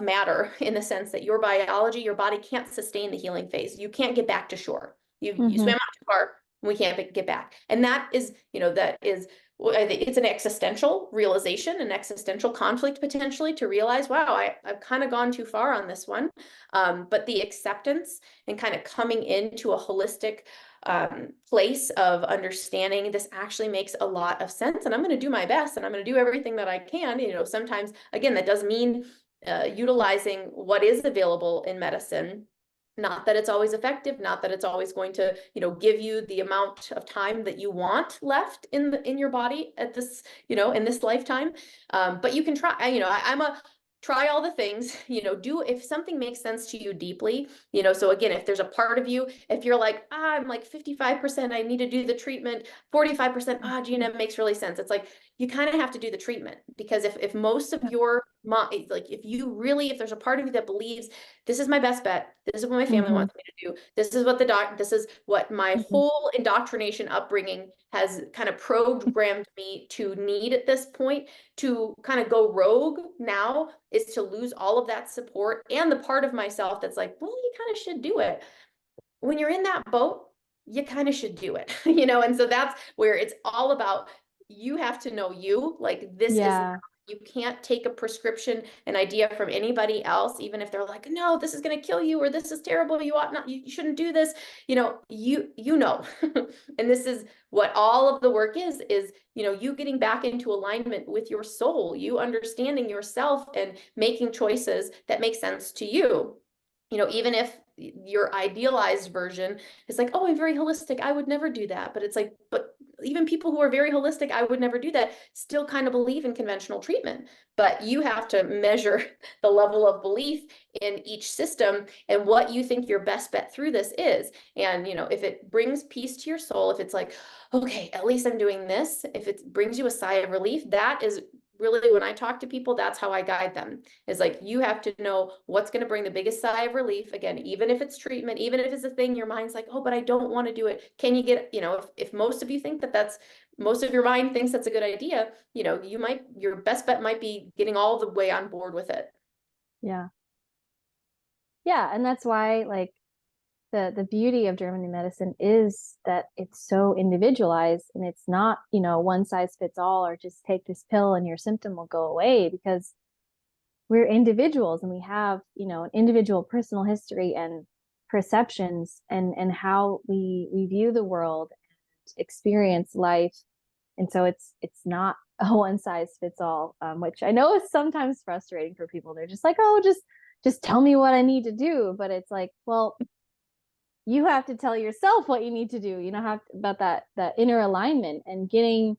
matter, in the sense that your biology, your body can't sustain the healing phase. You can't get back to shore. You swam out too far, and we can't get back. And that is, it's an existential realization, an existential conflict potentially, to realize, wow, I've kind of gone too far on this one. But the acceptance and kind of coming into a holistic place of understanding this actually makes a lot of sense. And I'm going to do my best, and I'm going to do everything that I can. Sometimes, again, that does mean utilizing what is available in medicine. Not that it's always effective, not that it's always going to, give you the amount of time that you want left in your body at this, in this lifetime. But you can try, I'm a try all the things, do, if something makes sense to you deeply, so again, if there's a part of you, if you're like, I'm like 55%, I need to do the treatment, 45%, GNM makes really sense. It's like, you kind of have to do the treatment, because if most of your like, if there's a part of you that believes this is my best bet, this is what my family wants me to do, this is what my whole indoctrination upbringing has kind of programmed me to need at this point, to kind of go rogue now, is to lose all of that support and the part of myself that's like, well, you kind of should do it. When you're in that boat, you kind of should do it, and so that's where it's all about, you have to know you, like, this is, you can't take a prescription, an idea from anybody else, even if they're like, no, this is going to kill you, or this is terrible, you ought not, you shouldn't do this, and this is what all of the work is, you getting back into alignment with your soul, you understanding yourself and making choices that make sense to you. Even if your idealized version is like, oh, I'm very holistic, I would never do that. But it's like, but even people who are very holistic, I would never do that, still kind of believe in conventional treatment. But you have to measure the level of belief in each system and what you think your best bet through this is. And, if it brings peace to your soul, if it's like, okay, at least I'm doing this, if it brings you a sigh of relief, that is really, when I talk to people, that's how I guide them, is like, you have to know what's going to bring the biggest sigh of relief. Again, even if it's treatment, even if it's a thing, your mind's like, oh, but I don't want to do it. Can you get, if most of you think most of your mind thinks that's a good idea, your best bet might be getting all the way on board with it. Yeah. And that's why, like, the beauty of German new medicine is that it's so individualized, and it's not, one size fits all, or just take this pill and your symptom will go away, because we're individuals and we have, an individual personal history and perceptions and how we view the world and experience life. And so it's not a one size fits all, which I know is sometimes frustrating for people. They're just like, oh, just tell me what I need to do. But it's like, well, you have to tell yourself what you need to do, about that inner alignment, and getting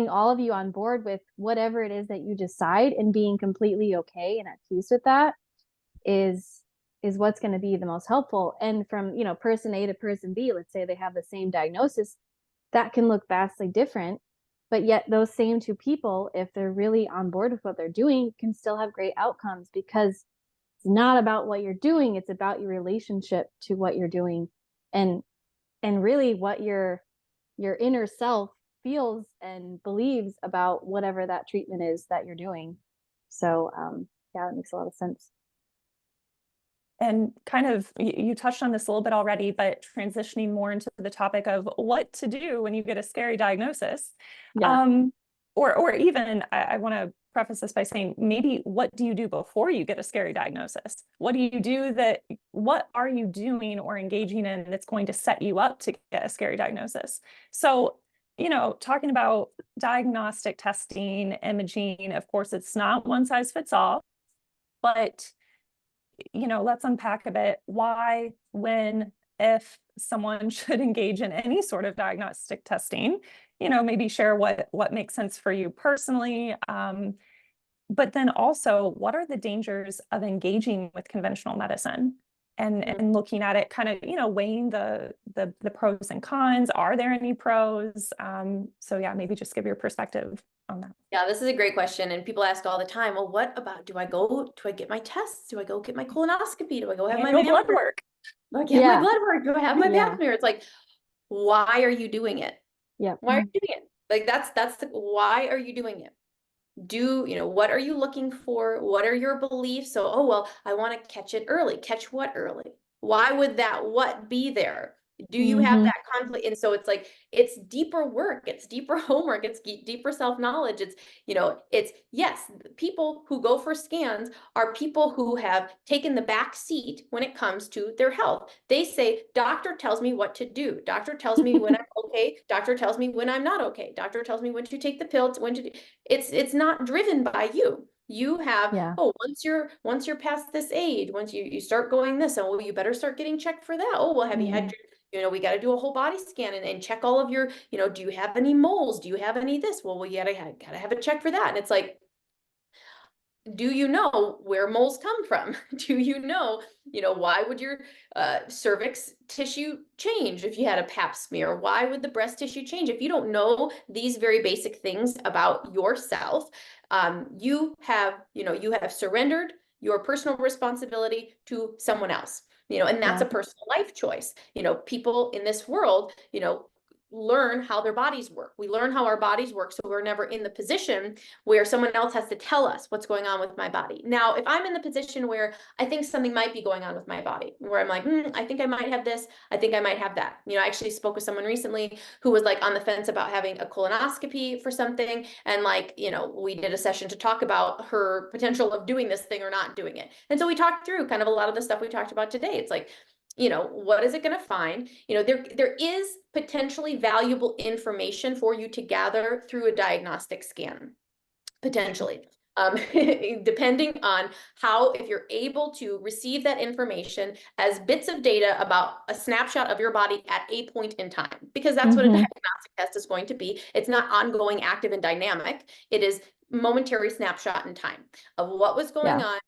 all of you on board with whatever it is that you decide, and being completely okay and at peace with that is what's going to be the most helpful. And from, person A to person B, let's say they have the same diagnosis, that can look vastly different, but yet those same two people, if they're really on board with what they're doing, can still have great outcomes, because it's not about what you're doing, it's about your relationship to what you're doing, and really what your inner self feels and believes about whatever that treatment is that you're doing. So it makes a lot of sense. And kind of, you touched on this a little bit already, but transitioning more into the topic of what to do when you get a scary diagnosis. Or even, I want to preface this by saying, maybe what do you do before you get a scary diagnosis? What are you doing or engaging in that's going to set you up to get a scary diagnosis? So, talking about diagnostic testing, imaging, of course, it's not one size fits all, but, let's unpack a bit why, when, if someone should engage in any sort of diagnostic testing, maybe share what makes sense for you personally. But then also, what are the dangers of engaging with conventional medicine and looking at it kind of, weighing the pros and cons. Are there any pros? So yeah, maybe just give your perspective on that. Yeah, this is a great question. And people ask all the time, well, what about, do I get my tests? Do I go get my colonoscopy? Do I go have my blood work? Do I get my blood work? Do I have my pap smear? It's like, why are you doing it? Yeah. Why are you doing it? Like why are you doing it? What are you looking for? What are your beliefs? So, oh, well, I want to catch it early. Catch what early? Why would that what be there? Do you have that conflict? And so it's like, it's deeper work, it's deeper homework, it's deeper self-knowledge. It's yes, people who go for scans are people who have taken the back seat when it comes to their health. They say, doctor tells me what to do. Doctor tells me when I'm okay. Doctor tells me when I'm not okay. Doctor tells me when to take the pill, when to do. It's not driven by you. You have, once you're past this age, once you start going this, oh, well, you better start getting checked for that. Oh, well, have you had we got to do a whole body scan and check all of your, do you have any moles? Do you have any this? Well, you gotta have a check for that. And it's like, do you know where moles come from? Do you know, why would your cervix tissue change if you had a pap smear? Why would the breast tissue change? If you don't know these very basic things about yourself, you have surrendered your personal responsibility to someone else. And that's a personal life choice. People in this world, learn how their bodies work. We learn how our bodies work, so we're never in the position where someone else has to tell us what's going on with my body. Now, if I'm in the position where I think something might be going on with my body, where I'm like, I think I might have this, I think I might have that. I actually spoke with someone recently who was like on the fence about having a colonoscopy for something. And we did a session to talk about her potential of doing this thing or not doing it. And so we talked through kind of a lot of the stuff we talked about today. It's like, what is it going to find? There is potentially valuable information for you to gather through a diagnostic scan, potentially. Depending on if you're able to receive that information as bits of data about a snapshot of your body at a point in time, because that's what a diagnostic test is going to be. It's not ongoing, active, and dynamic. It is momentary snapshot in time of what was going on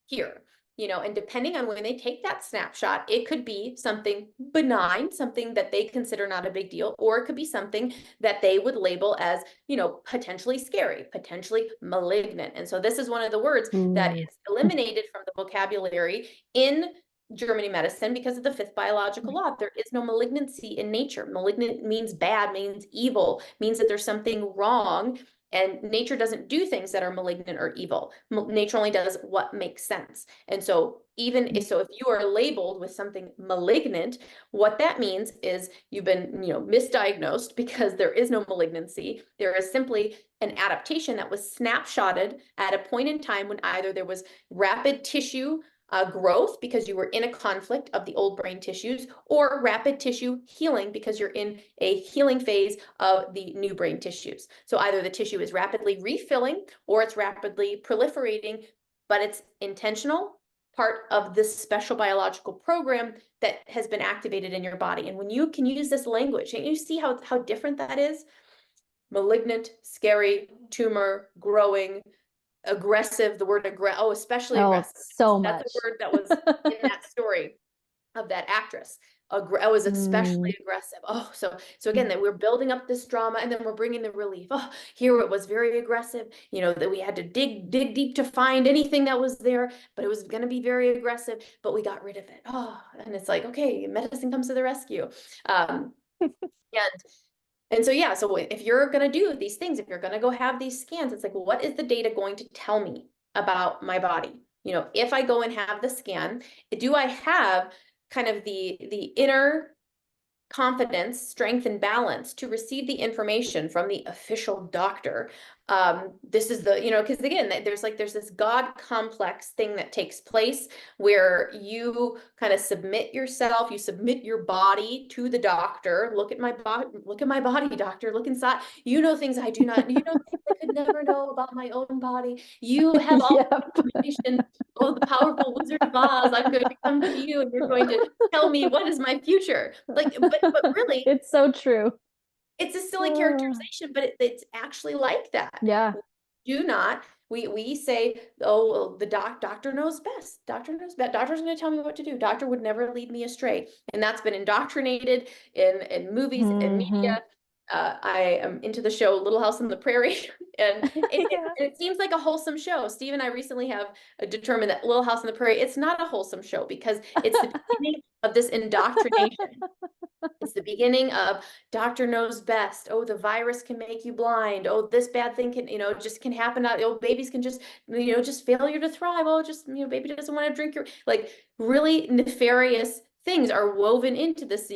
here. And depending on when they take that snapshot, it could be something benign, something that they consider not a big deal, or it could be something that they would label as, potentially scary, potentially malignant. And so this is one of the words that is eliminated from the vocabulary in Germany medicine because of the 5th biological law. There is no malignancy in nature. Malignant means bad, means evil, means that there's something wrong. And nature doesn't do things that are malignant or evil. Nature only does what makes sense. And so if you are labeled with something malignant, what that means is you've been, misdiagnosed, because there is no malignancy. There is simply an adaptation that was snapshotted at a point in time when either there was rapid tissue growth because you were in a conflict of the old brain tissues, or rapid tissue healing because you're in a healing phase of the new brain tissues. So either the tissue is rapidly refilling or it's rapidly proliferating, but it's intentional, part of this special biological program that has been activated in your body. And when you can use this language, and you see how different that is: malignant, scary, tumor, growing, aggressive, the word especially aggressive. So much. That's a word that was in that story of that actress. I was especially aggressive. So again, that we're building up this drama, and then we're bringing the relief. Here it was very aggressive, that we had to dig deep to find anything that was there, but it was going to be very aggressive, but we got rid of it. And it's like, okay, medicine comes to the rescue. And so if you're going to do these things, if you're going to go have these scans, it's like, what is the data going to tell me about my body? If I go and have the scan, do I have kind of the inner confidence, strength, and balance to receive the information from the official doctor. This is the, because again, there's this God complex thing that takes place where you kind of submit yourself, you submit your body to the doctor. Look at my body, doctor, look inside. You know things I do not, things I could never know about my own body. You have all the information. Oh, the powerful Wizard of Oz, I'm going to come to you and you're going to tell me what is my future. But really, it's so true. It's a silly characterization, but it's actually like that. Yeah. We say, oh, well, the doctor knows best. Doctor knows best. Doctor's going to tell me what to do. Doctor would never lead me astray. And that's been indoctrinated in movies and media. I am into the show Little House on the Prairie, and it seems like a wholesome show. Steve and I recently have determined that Little House on the Prairie, it's not a wholesome show because it's the beginning of this indoctrination. It's the beginning of doctor knows best. Oh, the virus can make you blind. Oh, this bad thing can, just can happen. Oh, babies can just, just failure to thrive. Oh, just, baby doesn't want to drink your, really nefarious things are woven into this,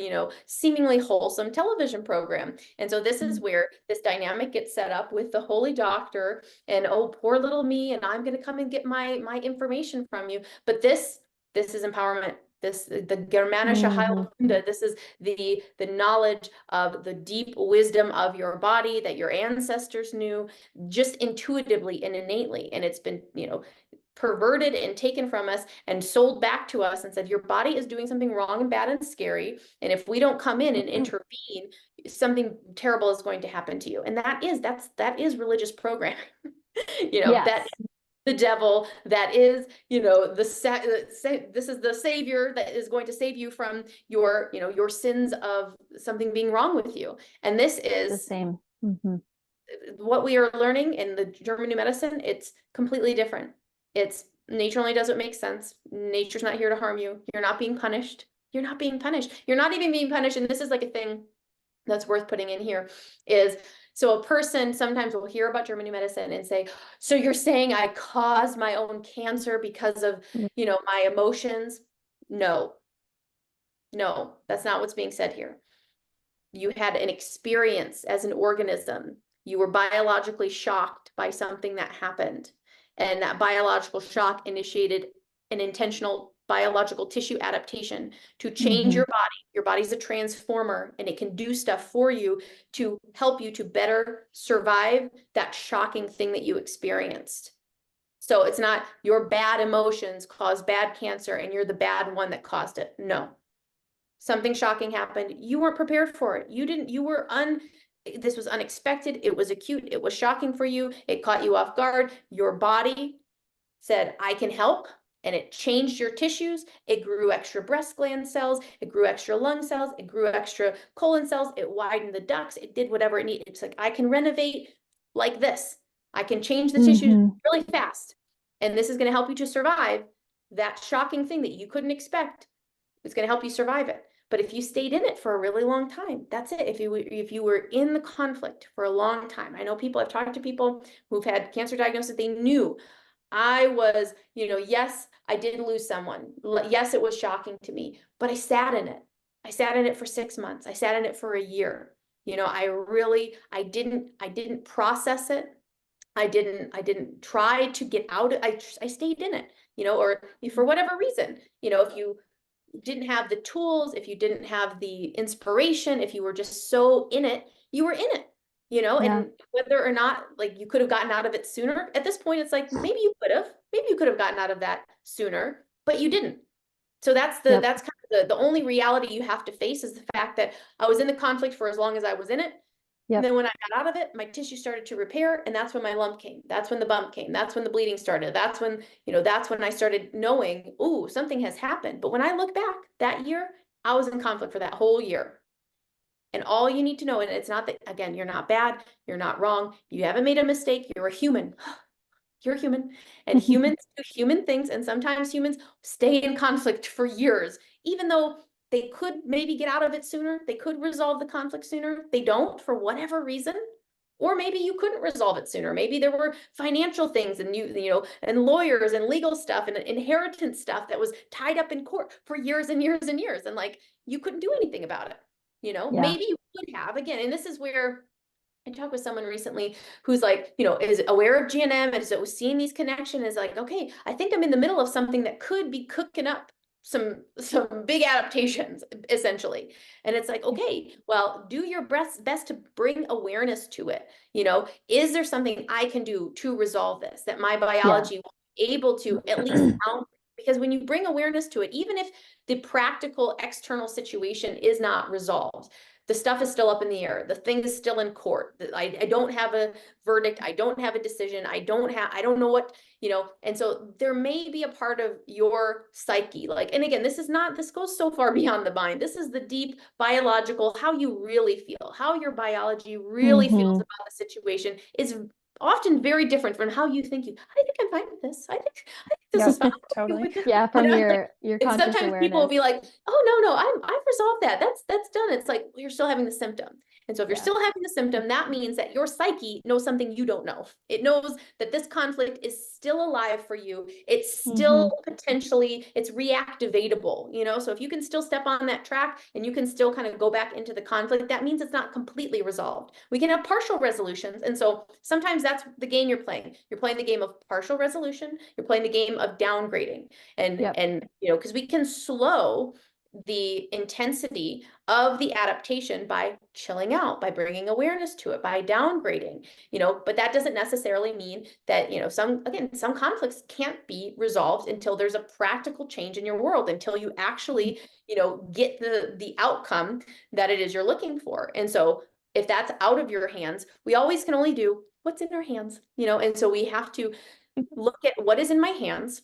seemingly wholesome television program. And so this is where this dynamic gets set up with the holy doctor and, oh, poor little me, and I'm going to come and get my information from you. But this is empowerment. The Germanische Heilkunde, this is the knowledge of the deep wisdom of your body that your ancestors knew just intuitively and innately. And it's been, perverted and taken from us and sold back to us and said, your body is doing something wrong and bad and scary. And if we don't come in and intervene, something terrible is going to happen to you. And that is religious programming. That the devil, that is, this is the savior that is going to save you from your, your sins of something being wrong with you. And this is the same. What we are learning in the German New Medicine. It's completely different. It's nature only does what makes sense. Nature's not here to harm you. You're not being punished. You're not being punished. You're not even being punished. And this is like a thing that's worth putting in here is, so a person sometimes will hear about German New Medicine and say, so you're saying I caused my own cancer because of, my emotions? No, that's not what's being said here. You had an experience as an organism. You were biologically shocked by something that happened. And that biological shock initiated an intentional biological tissue adaptation to change your body. Your body's a transformer and it can do stuff for you to help you to better survive that shocking thing that you experienced. So it's not your bad emotions cause bad cancer and you're the bad one that caused it. No. Something shocking happened. You weren't prepared for it. This was unexpected. It was acute. It was shocking for you. It caught you off guard. Your body said, I can help. And it changed your tissues. It grew extra breast gland cells. It grew extra lung cells. It grew extra colon cells. It widened the ducts. It did whatever it needed. It's like, I can renovate like this. I can change the tissues really fast. And this is going to help you to survive that shocking thing that you couldn't expect. It's going to help you survive it. But if you stayed in it for a really long time, that's it. If you were in the conflict for a long time, I know I've talked to people who've had cancer diagnosis, they knew I was, yes, I did lose someone. Yes, it was shocking to me, but I sat in it. I sat in it for 6 months. I sat in it for a year. I didn't process it. I didn't try to get out. I stayed in it, or for whatever reason, if you didn't have the tools, if you didn't have the inspiration, if you were just so in it, you were in it, and whether or not you could have gotten out of it sooner. At this point, it's like, maybe you could have gotten out of that sooner, but you didn't. So that's that's kind of the only reality you have to face is the fact that I was in the conflict for as long as I was in it. And then when I got out of it, my tissue started to repair. And that's when my lump came. That's when the bump came. That's when the bleeding started. That's when, that's when I started knowing, ooh, something has happened. But when I look back that year, I was in conflict for that whole year. And all you need to know, and it's not that, again, you're not bad. You're not wrong. You haven't made a mistake. You're a human. You're human. And humans do human things. And sometimes humans stay in conflict for years, even though they could maybe get out of it sooner. They could resolve the conflict sooner. They don't for whatever reason. Or maybe you couldn't resolve it sooner. Maybe there were financial things and and lawyers and legal stuff and inheritance stuff that was tied up in court for years and years and years. And you couldn't do anything about it. Yeah. maybe you would have, again, and this is where I talked with someone recently who's like, is aware of GNM and is seeing these connections, is like, okay, I think I'm in the middle of something that could be cooking up some big adaptations, essentially. And it's like, okay, well, do your best to bring awareness to it. Is there something I can do to resolve this, that my biology will be able to at least count? Because when you bring awareness to it, even if the practical external situation is not resolved, the stuff is still up in the air. The thing is still in court. I don't have a verdict. I don't have a decision. I don't know what, and so there may be a part of your psyche, like, and again, this goes so far beyond the mind. This is the deep biological, how you really feel, how your biology really feels about the situation is often very different from how you think I think I'm fine with this. I think this is fine. Totally. Yeah, from your And conscious sometimes awareness. people will be like, oh, no, I've resolved that. That's done. It's like, well, you're still having the symptom. And so if you're still having the symptom, that means that your psyche knows something you don't know. It knows that this conflict is still alive for you. It's still potentially, it's reactivatable, So if you can still step on that track and you can still kind of go back into the conflict, that means it's not completely resolved. We can have partial resolutions. And so sometimes that's the game you're playing. You're playing the game of partial resolution. You're playing the game of downgrading. And because we can slow the intensity of the adaptation by chilling out, by bringing awareness to it, by downgrading, but that doesn't necessarily mean that, some conflicts can't be resolved until there's a practical change in your world, until you actually, get the outcome that it is you're looking for. And so if that's out of your hands, we always can only do what's in our hands, and so we have to look at what is in my hands.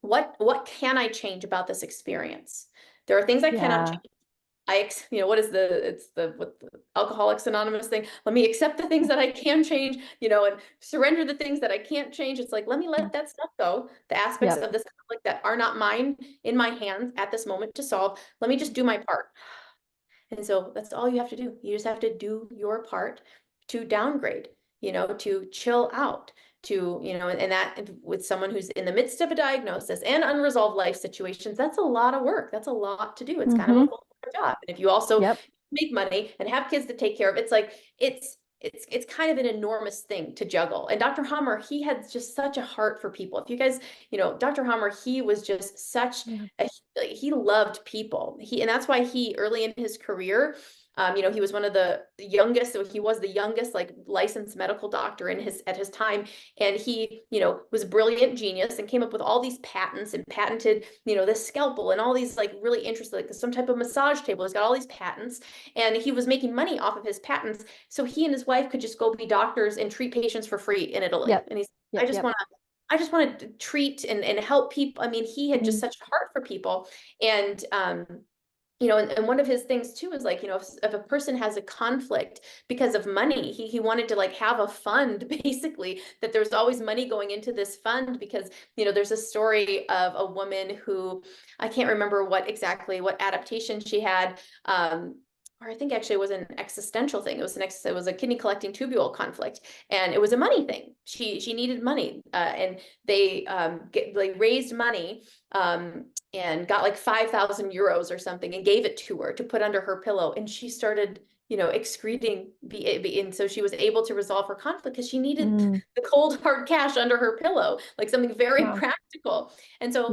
What can I change about this experience? There are things I cannot change. What is the Alcoholics Anonymous thing? Let me accept the things that I can change, and surrender the things that I can't change. It's like, let me let that stuff go. The aspects of this conflict that are not mine, in my hands at this moment to solve. Let me just do my part. And so that's all you have to do. You just have to do your part to downgrade, to chill out, to, and that with someone who's in the midst of a diagnosis and unresolved life situations, that's a lot of work. That's a lot to do. It's kind of a full-time job. And if you also make money and have kids to take care of, it's like, it's kind of an enormous thing to juggle. And Dr. Hammer, he had just such a heart for people. If you guys, Dr. Hammer, he was just such he loved people. And that's why he, early in his career, he was one of the youngest, so he was the youngest, like, licensed medical doctor at his time. And he, was a brilliant genius and came up with all these patents and patented, this scalpel and all these, like, really interesting, like some type of massage table. He's got all these patents, and he was making money off of his patents. So he and his wife could just go be doctors and treat patients for free in Italy. And he's, I just want to treat and help people. I mean, he had just such a heart for people. And, and one of his things too is like, if a person has a conflict because of money, he wanted to, like, have a fund, basically, that there's always money going into this fund, because, there's a story of a woman who, I can't remember what adaptation she had, or I think actually it was an existential thing. It was a kidney collecting tubule conflict, and it was a money thing. She needed money, and they raised money, and got like 5,000 euros or something, and gave it to her to put under her pillow. And she started, excreting, and so she was able to resolve her conflict because she needed the cold hard cash under her pillow, like something very practical. And so,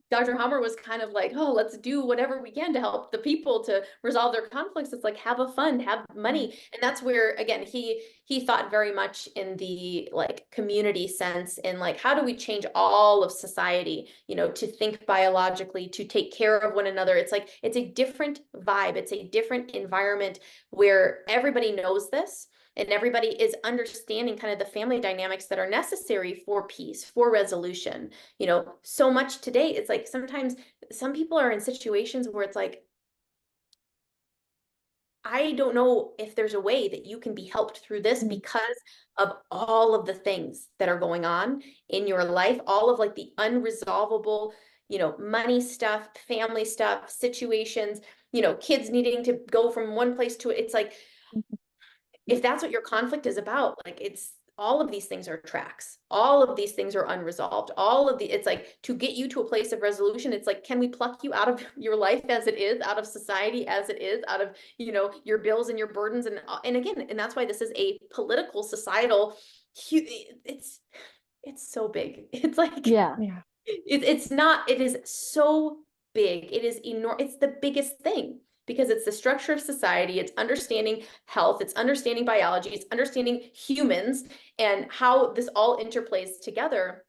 Dr. Hammer was kind of like, oh, let's do whatever we can to help the people to resolve their conflicts. It's like, have a fund, have money. And that's where, again, he thought very much in the, like, community sense, and like, how do we change all of society, to think biologically, to take care of one another. It's like, it's a different vibe. It's a different environment where everybody knows this. And everybody is understanding kind of the family dynamics that are necessary for peace, for resolution. So much today, it's like, sometimes some people are in situations where it's like, I don't know if there's a way that you can be helped through this because of all of the things that are going on in your life, all of, like, the unresolvable, money stuff, family stuff, situations, kids needing to go from one place to it. It's like, if that's what your conflict is about, like, it's all of these things are tracks. All of these things are unresolved. It's like to get you to a place of resolution. It's like, can we pluck you out of your life as it is, out of society as it is, out of, your bills and your burdens. And again, and that's why this is a political, societal, it's so big. It's like, Yeah. it's not, it is so big. It is enormous. It's the biggest thing, because it's the structure of society. It's understanding health. It's understanding biology. It's understanding humans and how this all interplays together.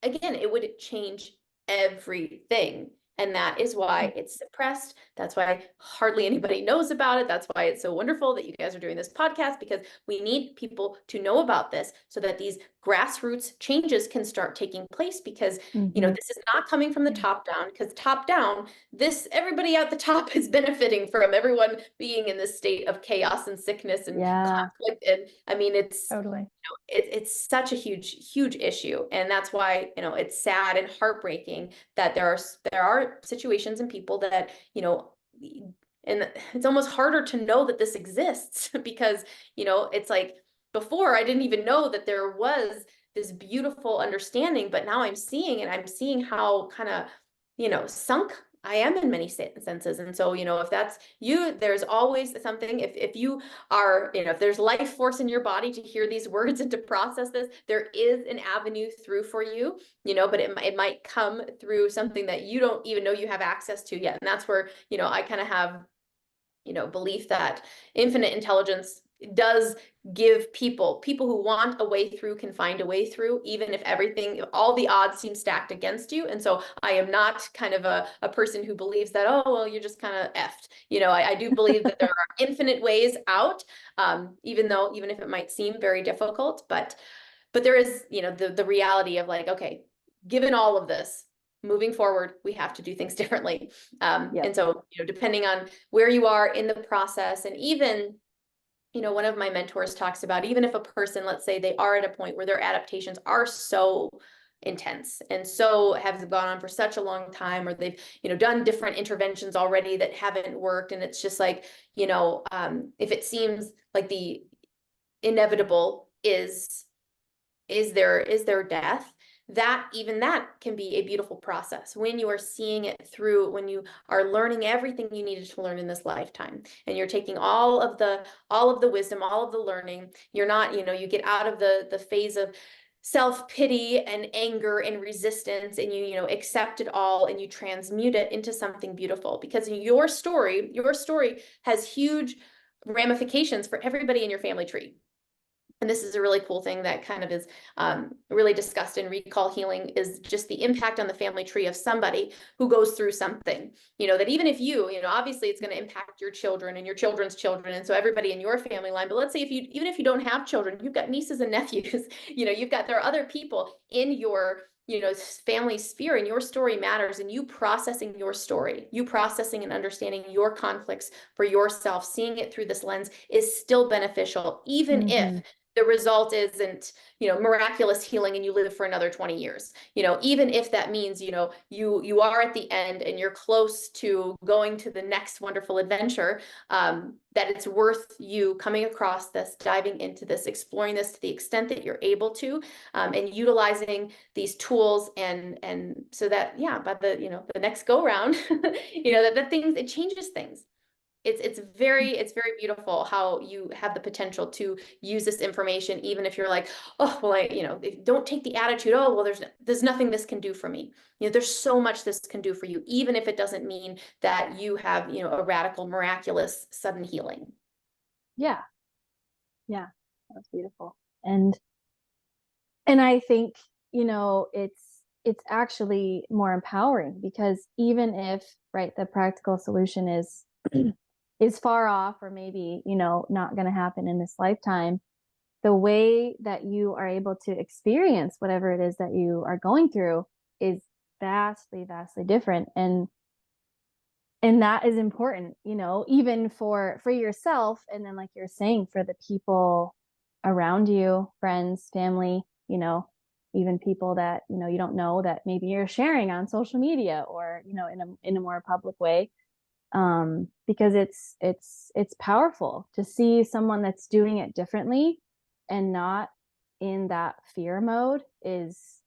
Again, it would change everything. And that is why it's suppressed. That's why hardly anybody knows about it. That's why it's so wonderful that you guys are doing this podcast, because we need people to know about this so that these grassroots changes can start taking place, because, this is not coming from the top down, because top down, everybody at the top is benefiting from everyone being in this state of chaos and sickness and conflict. And I mean, it's Totally. it's such a huge issue. And that's why, it's sad and heartbreaking that there are situations and people that, and it's almost harder to know that this exists because, it's like, before I didn't even know that there was this beautiful understanding, but now I'm seeing it. I'm seeing how kind of, sunk I am in many senses. And so, if that's you, there's always something, if you are, if there's life force in your body to hear these words and to process this, there is an avenue through for you, but it might come through something that you don't even know you have access to yet. And that's where, I kind of have, belief that infinite intelligence does give people who want a way through can find a way through, even if all the odds seem stacked against you. And so I am not kind of a person who believes that, oh, well, you're just kind of effed. I do believe that there are infinite ways out, even if it might seem very difficult, but there is, the reality of like, okay, given all of this, moving forward, we have to do things differently. And so, depending on where you are in the process, and even, one of my mentors talks about, even if a person, let's say they are at a point where their adaptations are so intense and so have gone on for such a long time, or they've, done different interventions already that haven't worked. And it's just like, if it seems like the inevitable is their death, that can be a beautiful process when you are seeing it through, when you are learning everything you needed to learn in this lifetime, and you're taking all of the wisdom, all of the learning. You're not, you get out of the phase of self-pity and anger and resistance, and you accept it all, and you transmute it into something beautiful, because your story has huge ramifications for everybody in your family tree. And this is a really cool thing that kind of is really discussed in recall healing, is just the impact on the family tree of somebody who goes through something, that even if obviously it's going to impact your children and your children's children. And so everybody in your family line, but let's say even if you don't have children, you've got nieces and nephews, there are other people in your family sphere, and your story matters, and you processing your story, you processing and understanding your conflicts for yourself, seeing it through this lens is still beneficial, even if the result isn't, miraculous healing and you live for another 20 years, even if that means, you are at the end and you're close to going to the next wonderful adventure, that it's worth you coming across this, diving into this, exploring this to the extent that you're able to, and utilizing these tools, and so that, by the next go round, it changes things. It's very beautiful how you have the potential to use this information, even if you're like, oh, well, don't take the attitude, oh, well, there's nothing this can do for me. There's so much this can do for you, even if it doesn't mean that you have, a radical, miraculous, sudden healing. Yeah. That's beautiful. And I think, it's actually more empowering, because even if, right, the practical solution is far off, or maybe, not going to happen in this lifetime, the way that you are able to experience whatever it is that you are going through is vastly different. And that is important, even for yourself. And then, like you're saying, for the people around you, friends, family, even people that, you don't know, that maybe you're sharing on social media, or, in a more public way. Because it's powerful to see someone that's doing it differently and not in that fear mode is,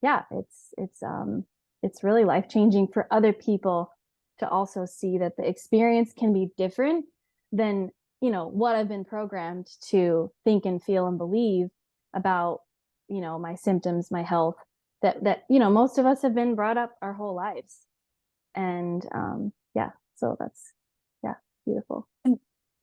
yeah, it's really life-changing for other people to also see that the experience can be different than, what I've been programmed to think and feel and believe about, my symptoms, my health, that most of us have been brought up our whole lives. And yeah, so that's, yeah, beautiful.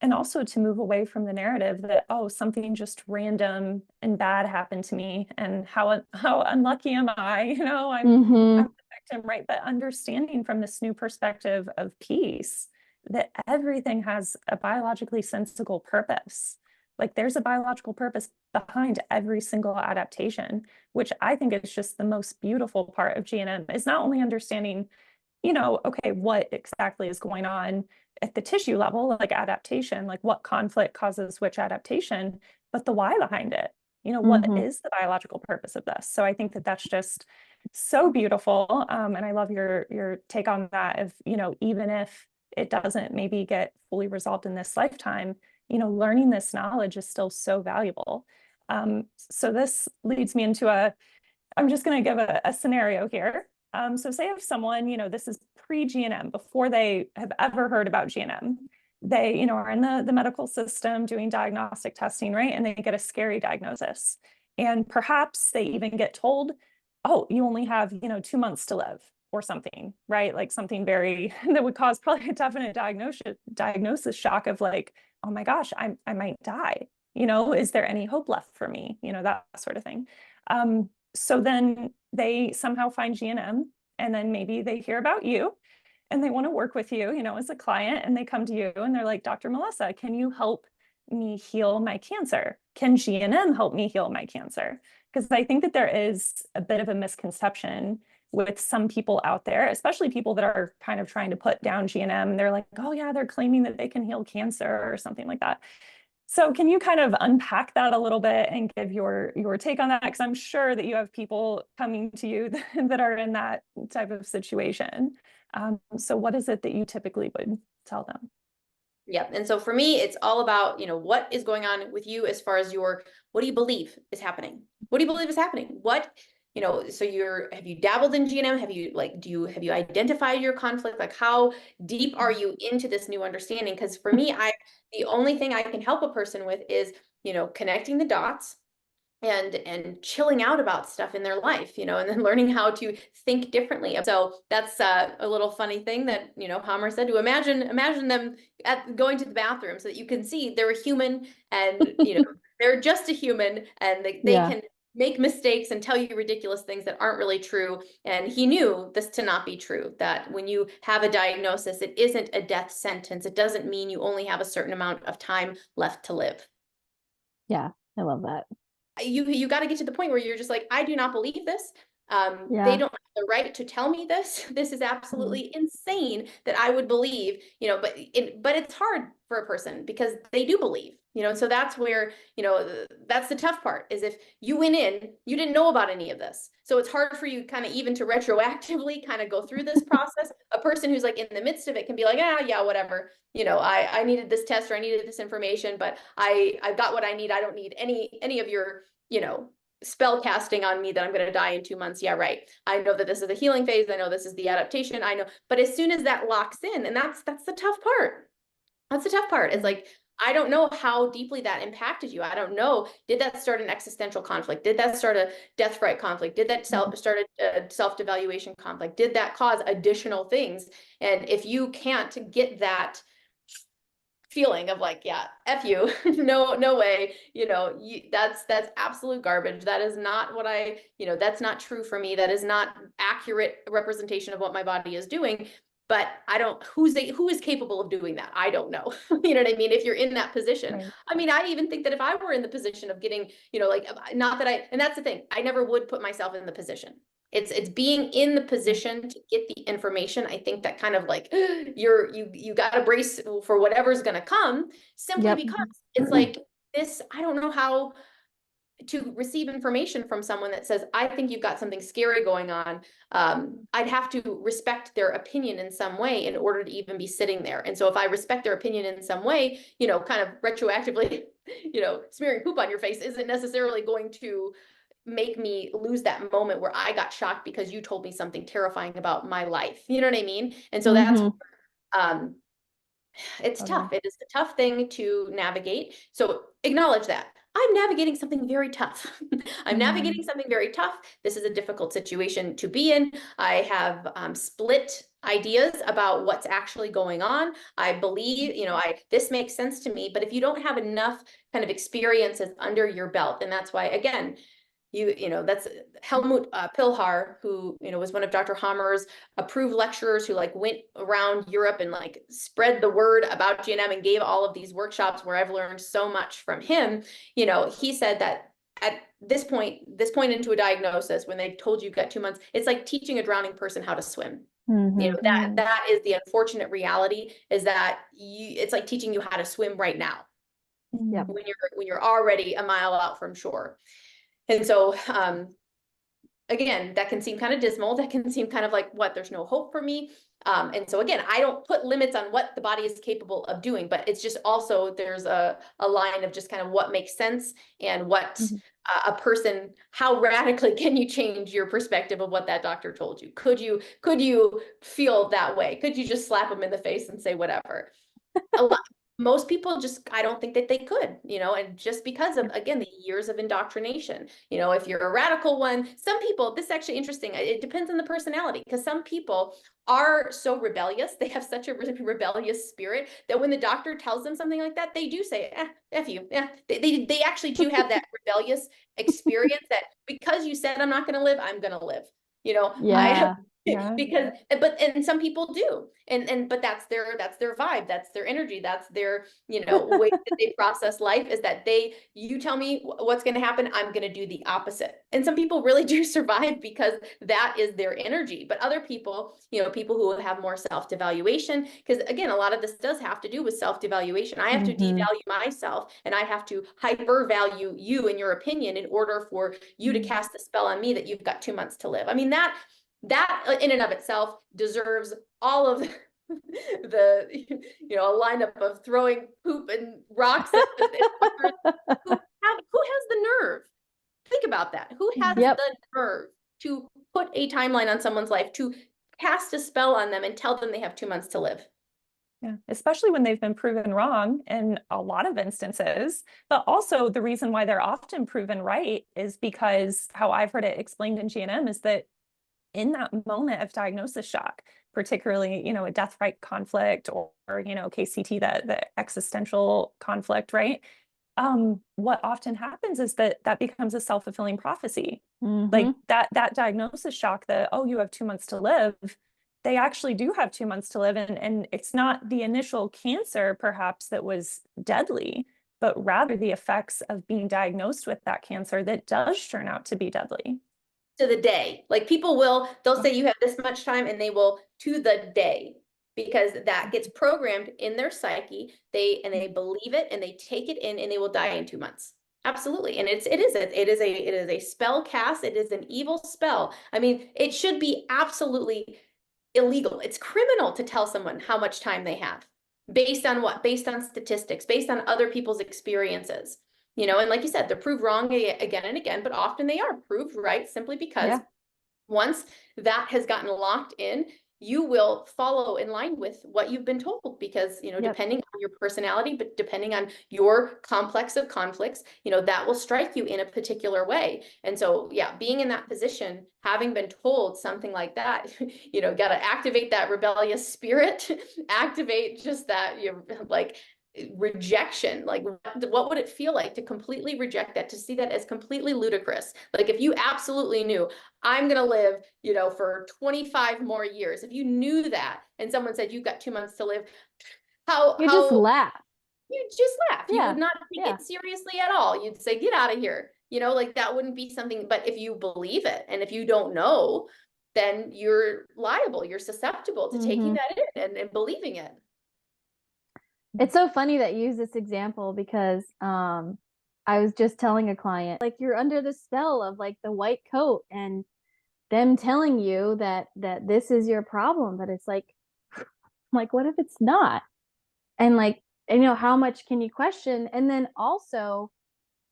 And also to move away from the narrative that, oh, something just random and bad happened to me, and how unlucky am I? I'm the victim, right? But understanding from this new perspective of peace, that everything has a biologically sensible purpose. Like there's a biological purpose behind every single adaptation, which I think is just the most beautiful part of GNM, is not only understanding, okay, what exactly is going on at the tissue level, like adaptation, like what conflict causes which adaptation, but the why behind it. What is the biological purpose of this? So I think that that's just so beautiful. And I love your take on that of, even if it doesn't maybe get fully resolved in this lifetime, learning this knowledge is still so valuable. So this leads me into I'm just going to give a scenario here. So say if someone, this is pre-GNM, before they have ever heard about GNM, they, are in the medical system doing diagnostic testing, right? And they get a scary diagnosis. And perhaps they even get told, oh, you only have, 2 months to live or something, right? Like something very, that would cause probably a definite diagnosis shock of like, oh my gosh, I might die. Is there any hope left for me? That sort of thing. So then they somehow find GNM, and then maybe they hear about you and they want to work with you, as a client, and they come to you and they're like, Dr. Melissa, can you help me heal my cancer? Can GNM help me heal my cancer? Because I think that there is a bit of a misconception with some people out there, especially people that are kind of trying to put down GNM. And they're like, oh yeah, they're claiming that they can heal cancer or something like that. So can you kind of unpack that a little bit and give your take on that? Because I'm sure that you have people coming to you that are in that type of situation. So what is it that you typically would tell them? Yeah. And so for me, it's all about, what is going on with you as far as what do you believe is happening? What do you believe is happening? So have you dabbled in GNM? Have you identified your conflict? Like how deep are you into this new understanding? Because for me, the only thing I can help a person with is, connecting the dots and chilling out about stuff in their life, and then learning how to think differently. So that's a little funny thing that, Hammer said, to imagine them going to the bathroom so that you can see they're a human, and, they're just a human, and they can make mistakes and tell you ridiculous things that aren't really true. And he knew this to not be true, that when you have a diagnosis, it isn't a death sentence. It doesn't mean you only have a certain amount of time left to live. Yeah, I love that. You got to get to the point where you're just like, I do not believe this. They don't have the right to tell me this. This is absolutely insane that I would believe, but it's hard for a person because they do believe, so that's where, that's the tough part, is if you went in, you didn't know about any of this. So it's hard for you kind of even to retroactively kind of go through this process. A person who's like in the midst of it can be like, yeah, whatever, I needed this test, or I needed this information, but I've got what I need. I don't need any of your, spell casting on me that I'm going to die in 2 months. Yeah, right. I know that this is the healing phase. I know this is the adaptation. I know, but as soon as that locks in, and that's the tough part. That's the tough part. It's like, I don't know how deeply that impacted you. I don't know. Did that start an existential conflict? Did that start a death threat conflict? Did that start a self-devaluation conflict? Did that cause additional things? And if you can't get that feeling of like, yeah, F you, no way, that's absolute garbage. That is not what that's not true for me. That is not accurate representation of what my body is doing. But who is capable of doing that? I don't know. You know what I mean? If you're in that position. Right. I mean, I even think that if I were in the position of getting, not that and that's the thing, I never would put myself in the position. It's being in the position to get the information. I think that kind of like you got to brace for whatever's going to come, simply because it's like this. I don't know how to receive information from someone that says, I think you've got something scary going on. I'd have to respect their opinion in some way in order to even be sitting there. And so if I respect their opinion in some way, kind of retroactively smearing poop on your face isn't necessarily going to make me lose that moment where I got shocked because you told me something terrifying about my life. You know what I mean? And so that's, it's tough. It is a tough thing to navigate. So acknowledge that. I'm navigating something very tough. I'm navigating something very tough. This is a difficult situation to be in. I have split ideas about what's actually going on. I believe, this makes sense to me, but if you don't have enough kind of experiences under your belt, and that's why, again, that's Helmut Pilhar, who, was one of Dr. Hammer's approved lecturers who went around Europe and spread the word about GNM and gave all of these workshops where I've learned so much from him. He said that at this point into a diagnosis, when they told you've got 2 months, it's like teaching a drowning person how to swim. That is the unfortunate reality, is that it's like teaching you how to swim right now. When you're already a mile out from shore. And so, again, that can seem kind of dismal. That can seem kind of like, there's no hope for me. And so again, I don't put limits on what the body is capable of doing, but it's just also, there's a line of just kind of what makes sense and what a person, how radically can you change your perspective of what that doctor told you? Could you feel that way? Could you just slap them in the face and say whatever? Most people I don't think that they could, and just because of, again, the years of indoctrination, if you're a radical one, some people, this is actually interesting. It depends on the personality, because some people are so rebellious. They have such a rebellious spirit that when the doctor tells them something like that, they do say, F you. Yeah. They actually do have that rebellious experience that because you said I'm not going to live, I'm going to live. Because, and some people do, but that's their vibe, that's their energy, that's their, way that they process life, is that you tell me what's going to happen, I'm going to do the opposite. And some people really do survive because that is their energy. But other people, people who have more self-devaluation, because again, a lot of this does have to do with self-devaluation. I have to devalue myself, and I have to hyper value you and your opinion in order for you to cast the spell on me that you've got 2 months to live. I mean, that in and of itself deserves all of the a lineup of throwing poop and rocks at who has the nerve? Think about that. Who has the nerve to put a timeline on someone's life, to cast a spell on them and tell them they have 2 months to live? Yeah, especially when they've been proven wrong in a lot of instances. But also the reason why they're often proven right is because how I've heard it explained in GNM is that in that moment of diagnosis shock, particularly, a death-right conflict or KCT, the existential conflict, right? What often happens is that becomes a self-fulfilling prophecy. Like that diagnosis shock that, you have 2 months to live, they actually do have 2 months to live. And it's not the initial cancer perhaps that was deadly, but rather the effects of being diagnosed with that cancer that does turn out to be deadly. To the day. They'll say you have this much time, and they will to the day, because that gets programmed in their psyche. They believe it, and they take it in, and they will die in 2 months. Absolutely. And it is a spell cast. It is an evil spell. I mean, it should be absolutely illegal. It's criminal to tell someone how much time they have. Based on what? Based on statistics, based on other people's experiences. And like you said, they're proved wrong again and again, but often they are proved right simply because once that has gotten locked in, you will follow in line with what you've been told, because, depending on your personality, but depending on your complex of conflicts, that will strike you in a particular way. And so, being in that position, having been told something like that, got to activate that rebellious spirit, activate just that, rejection. What would it feel like to completely reject that, to see that as completely ludicrous? If you absolutely knew I'm going to live, for 25 more years, if you knew that, and someone said you've got 2 months to live, just laugh. You'd just laugh. You would not take it seriously at all. You'd say, get out of here. That wouldn't be something. But if you believe it, and if you don't know, then you're liable, you're susceptible to taking that in and believing it. It's so funny that you use this example, because I was just telling a client, you're under the spell of the white coat and them telling you that this is your problem, but it's what if it's not? And and, you know, how much can you question? And then also,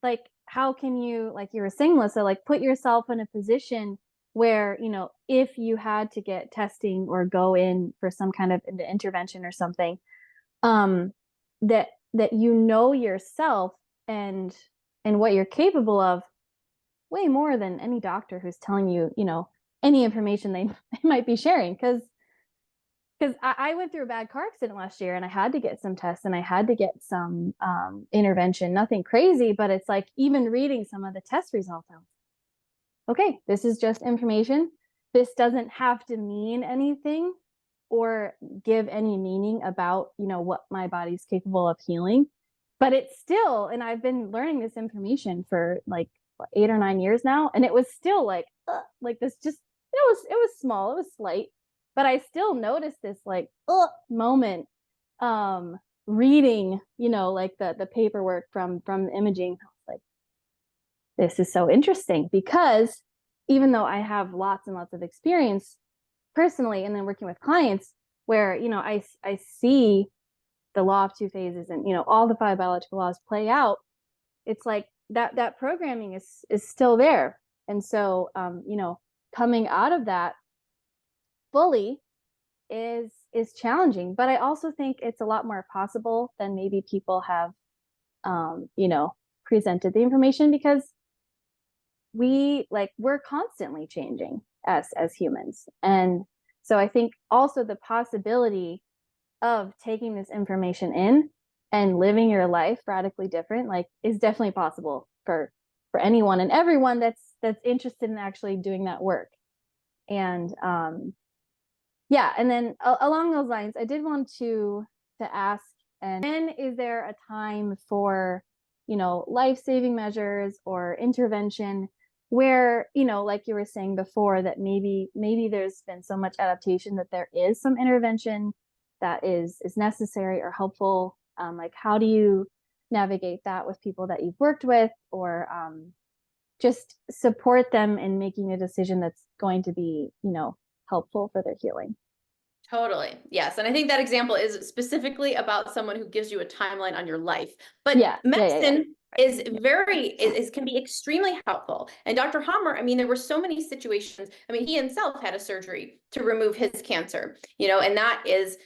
like, how can you, like you were saying, Melissa, like put yourself in a position where, you know, if you had to get testing or go in for some kind of intervention or something, that you know yourself and what you're capable of way more than any doctor who's telling you, you know, any information they might be sharing. Because I went through a bad car accident last year and I had to get some tests and I had to get some intervention, nothing crazy, but it's like even reading some of the test results, okay, this is just information. This doesn't have to mean anything or give any meaning about, you know, what my body's capable of healing. But it's still, and I've been learning this information for like 8 or 9 years now, and it was still like this, just, it was small, it was slight, but I still noticed this like moment reading, you know, like the paperwork from imaging. I was like, this is so interesting, because even though I have lots and lots of experience personally and then working with clients where, you know, I see the law of two phases and, you know, all the 5 biological laws play out, it's like that programming is still there. And so you know, coming out of that fully is challenging, but I also think it's a lot more possible than maybe people have you know, presented the information, because we're constantly changing as humans. And so I think also the possibility of taking this information in and living your life radically different, like, is definitely possible for anyone and everyone that's interested in actually doing that work. And yeah, and then along those lines, I did want to ask, and when is there a time for, you know, life-saving measures or intervention where, you know, like you were saying before, that maybe there's been so much adaptation that there is some intervention that is necessary or helpful? Like, how do you navigate that with people that you've worked with, or just support them in making a decision that's going to be, you know, helpful for their healing? Totally. Yes. And I think that example is specifically about someone who gives you a timeline on your life. But medicine is can be extremely helpful. And Dr. Hammer, I mean, there were so many situations. I mean, he himself had a surgery to remove his cancer, you know, and that is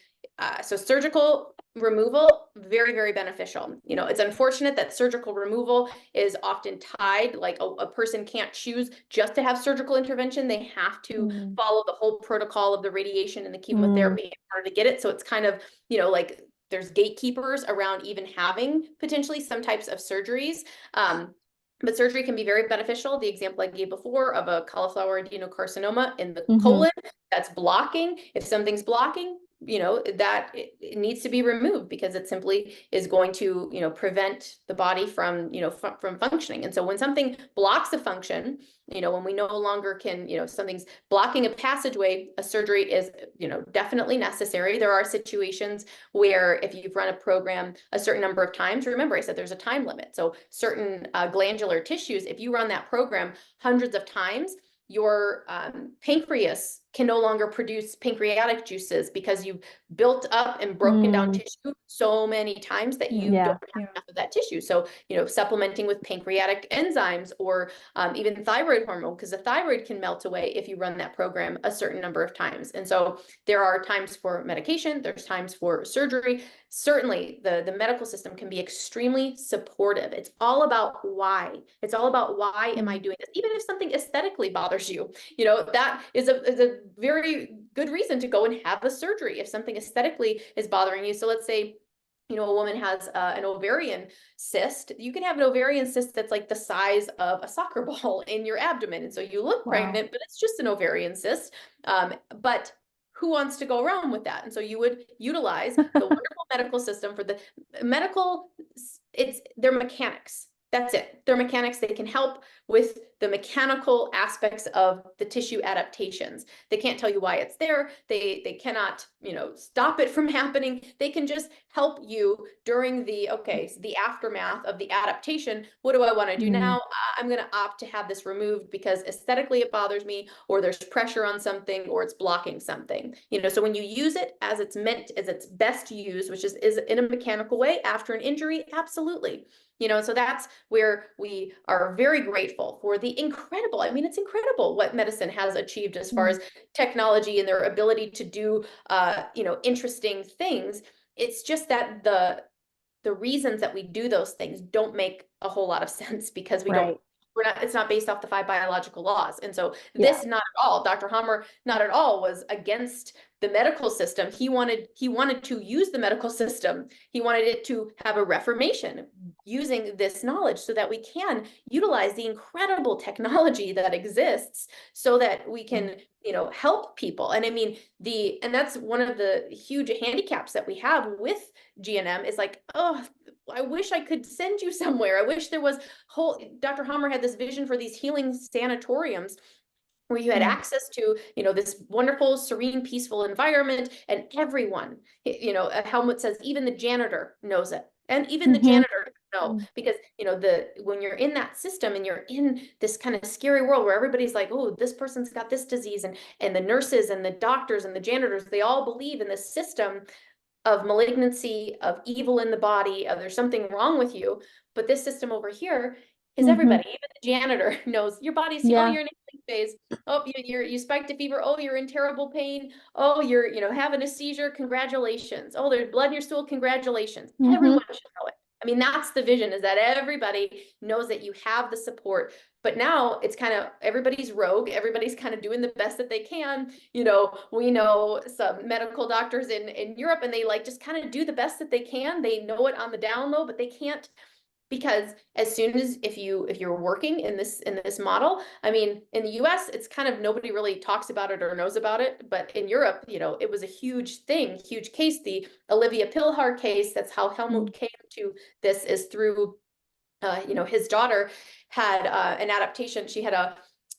so surgical removal, very, very beneficial. You know, it's unfortunate that surgical removal is often tied, like a person can't choose just to have surgical intervention. They have to follow the whole protocol of the radiation and the chemotherapy in order to get it. So it's kind of, you know, like there's gatekeepers around even having potentially some types of surgeries. But surgery can be very beneficial. The example I gave before of a cauliflower adenocarcinoma in the colon, that's blocking. If something's blocking, you know, that it needs to be removed, because it simply is going to, you know, prevent the body from, you know, from functioning. And so when something blocks a function, you know, when we no longer can, you know, something's blocking a passageway, a surgery is, you know, definitely necessary. There are situations where if you've run a program a certain number of times, remember I said there's a time limit. So certain glandular tissues, if you run that program hundreds of times, your pancreas can no longer produce pancreatic juices because you've built up and broken down tissue so many times that you don't have enough of that tissue. So, you know, supplementing with pancreatic enzymes or even thyroid hormone, because the thyroid can melt away if you run that program a certain number of times. And so there are times for medication, there's times for surgery. Certainly the medical system can be extremely supportive. It's all about why. It's all about why am I doing this? Even if something aesthetically bothers you, you know, that is a very good reason to go and have a surgery if something aesthetically is bothering you. So let's say, you know, a woman has an ovarian cyst. You can have an ovarian cyst that's like the size of a soccer ball in your abdomen. And so you look pregnant, but it's just an ovarian cyst. But who wants to go around with that? And so you would utilize the wonderful medical system for the medical, they're mechanics. That's it. They're mechanics. They can help with the mechanical aspects of the tissue adaptations. They can't tell you why it's there. They cannot, stop it from happening. They can just help you during the aftermath of the adaptation. What do I want to do now? I'm going to opt to have this removed because aesthetically it bothers me, or there's pressure on something, or it's blocking something. So when you use it as it's meant, as it's best used, which is in a mechanical way after an injury, absolutely. So that's where we are very grateful for the incredible, it's incredible what medicine has achieved as far as technology and their ability to do, interesting things. It's just that the reasons that we do those things don't make a whole lot of sense because it's not based off the 5 biological laws. And so this, not at all, Dr. Hammer, not at all was against the medical system. He wanted to use the medical system. He wanted it to have a reformation using this knowledge so that we can utilize the incredible technology that exists so that we can, help people. And and that's one of the huge handicaps that we have with GNM is like, oh, I wish I could send you somewhere. I wish there was Dr. Hammer had this vision for these healing sanatoriums where you had access to, this wonderful, serene, peaceful environment, and everyone, Helmut says, even the janitor knows it. And even the janitor know, because, when you're in that system and you're in this kind of scary world where everybody's like, oh, this person's got this disease, and the nurses and the doctors and the janitors, they all believe in this system of malignancy, of evil in the body, of there's something wrong with you. But this system over here is everybody, even the janitor knows your body's, oh, you're in a phase. Oh, you spiked a fever. Oh, you're in terrible pain. Oh, you're, having a seizure. Congratulations. Oh, there's blood in your stool. Congratulations. Everyone should know it. That's the vision, is that everybody knows that you have the support. But now it's kind of everybody's rogue. Everybody's kind of doing the best that they can. We know some medical doctors in Europe, and they just kind of do the best that they can. They know it on the down low, but they can't, because as soon as if you're working in this model, in the US, it's kind of nobody really talks about it or knows about it. But in Europe, it was a huge thing, huge case. The Olivia Pilhar case, that's how Helmut came to this, is through his daughter had an adaptation. She had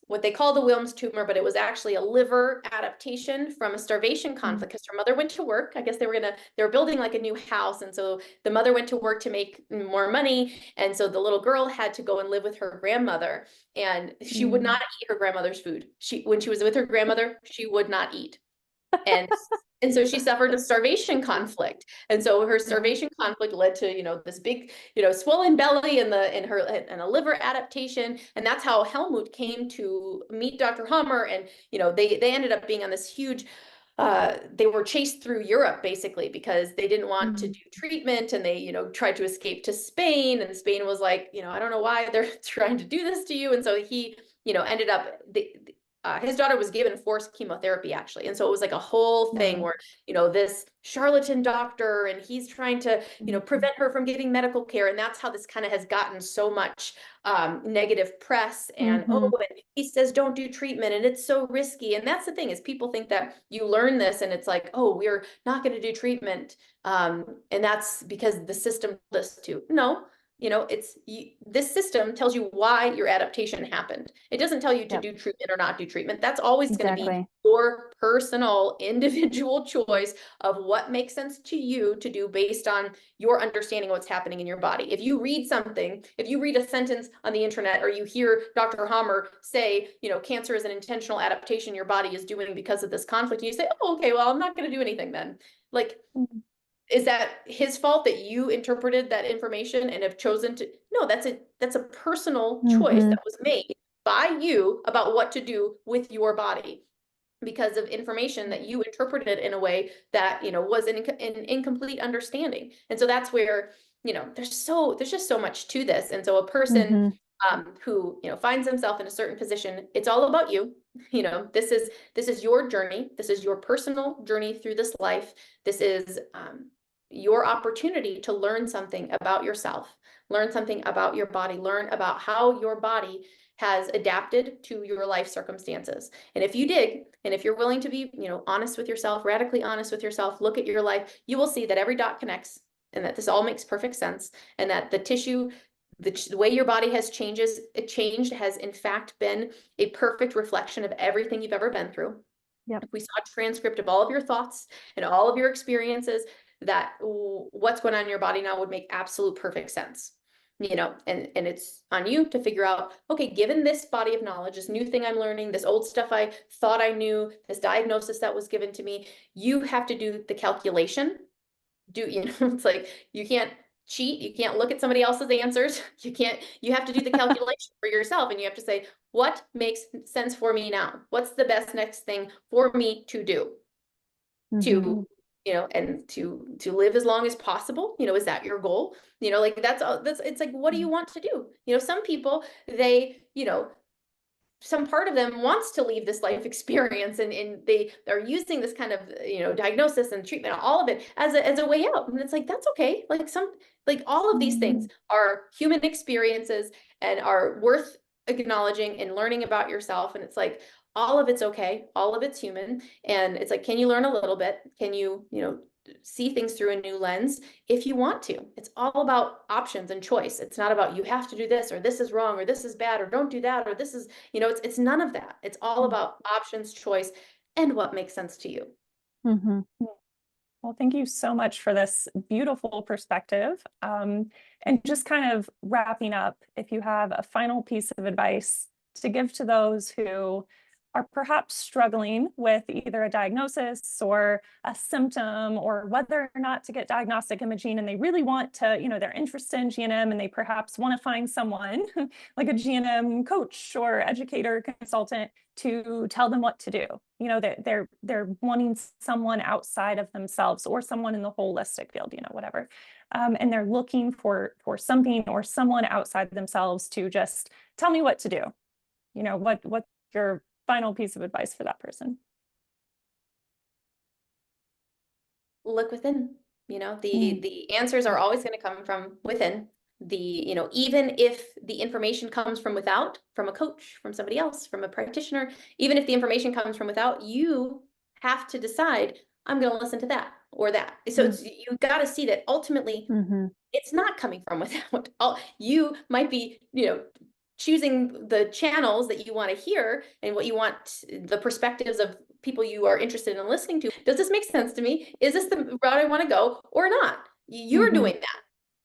what they call the Wilms tumor, but it was actually a liver adaptation from a starvation conflict because her mother went to work. I guess they were building like a new house. And so the mother went to work to make more money. And so the little girl had to go and live with her grandmother, and she would not eat her grandmother's food. When she was with her grandmother, she would not eat. And so she suffered a starvation conflict. And so her starvation conflict led to, this big, swollen belly and a liver adaptation. And that's how Helmut came to meet Dr. Hammer. And, they ended up being on this huge, they were chased through Europe basically because they didn't want to do treatment, and they, tried to escape to Spain, and Spain was like, I don't know why they're trying to do this to you. And so he, ended up, his daughter was given forced chemotherapy actually. And so it was like a whole thing where, this charlatan doctor, and he's trying to, prevent her from getting medical care. And that's how this kind of has gotten so much negative press. And, and he says, don't do treatment, and it's so risky. And that's the thing, is people think that you learn this and it's like, oh, we're not going to do treatment. And that's because the system told us to. No. This system tells you why your adaptation happened. It doesn't tell you to do treatment or not do treatment. That's always going to be your personal, individual choice of what makes sense to you to do based on your understanding of what's happening in your body. If you read a sentence on the internet, or you hear Dr. Hammer say, cancer is an intentional adaptation your body is doing because of this conflict, and you say, oh, okay, well, I'm not going to do anything then. Is that his fault that you interpreted that information and have chosen to? No, that's a personal choice that was made by you about what to do with your body because of information that you interpreted in a way that, was an incomplete understanding. And so that's where, there's just so much to this. And so a person who, finds himself in a certain position, it's all about you. This is your journey. This is your personal journey through this life. This is, your opportunity to learn something about yourself, learn something about your body, learn about how your body has adapted to your life circumstances. And if you dig, and if you're willing to be, honest with yourself, radically honest with yourself, look at your life, you will see that every dot connects, and that this all makes perfect sense, and that the tissue the way your body has changed has in fact been a perfect reflection of everything you've ever been through. Yep. If we saw a transcript of all of your thoughts and all of your experiences, that what's going on in your body now would make absolute perfect sense. And it's on you to figure out, okay, given this body of knowledge, this new thing I'm learning, this old stuff I thought I knew, this diagnosis that was given to me, you have to do the calculation. It's like, you can't cheat. You can't look at somebody else's answers. You have to do the calculation for yourself, and you have to say, what makes sense for me now? What's the best next thing for me to do? To and to live as long as possible, is that your goal? Like it's like, what do you want to do? Some people, they, some part of them wants to leave this life experience, and they are using this kind of, diagnosis and treatment, all of it as a way out. And it's like, that's okay. Like all of these things are human experiences and are worth acknowledging and learning about yourself. And it's like, all of it's okay. All of it's human. And it's like, can you learn a little bit? Can you, see things through a new lens if you want to? It's all about options and choice. It's not about, you have to do this, or this is wrong, or this is bad, or don't do that, or this is, it's none of that. It's all about options, choice, and what makes sense to you. Well, thank you so much for this beautiful perspective. And just kind of wrapping up, if you have a final piece of advice to give to those who are perhaps struggling with either a diagnosis or a symptom, or whether or not to get diagnostic imaging, and they really want to, they're interested in GNM, and they perhaps want to find someone like a GNM coach or educator consultant to tell them what to do. They're wanting someone outside of themselves, or someone in the holistic field, whatever. And they're looking for something or someone outside themselves to just tell me what to do. What's your final piece of advice for that person? Look within. The answers are always going to come from within. Even if the information comes from without, from a coach, from somebody else, from a practitioner, even if the information comes from without, you have to decide, I'm going to listen to that or that. So you got to see that ultimately it's not coming from without. You might be, choosing the channels that you want to hear and what you want, the perspectives of people you are interested in listening to. Does this make sense to me? Is this the route I want to go or not? You're doing that.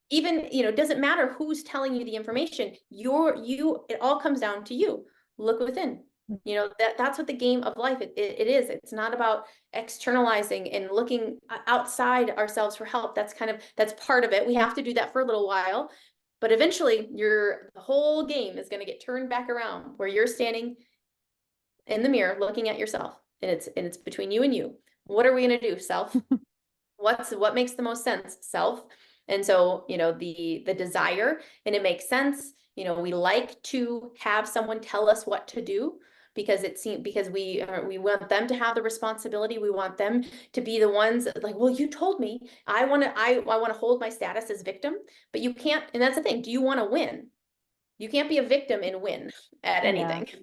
Even, doesn't matter who's telling you the information. It all comes down to you. Look within. That's what the game of life it is. It's not about externalizing and looking outside ourselves for help. That's part of it. We have to do that for a little while. But eventually, the whole game is going to get turned back around, where you're standing in the mirror looking at yourself, and it's between you and you. What are we going to do, self? What makes the most sense, self? And so, the desire, and it makes sense. We like to have someone tell us what to do, because we want them to have the responsibility. We want them to be the ones that, like, well, you told me. I want to hold my status as victim, but you can't. And that's the thing. Do you want to win? You can't be a victim and win at anything. Yeah.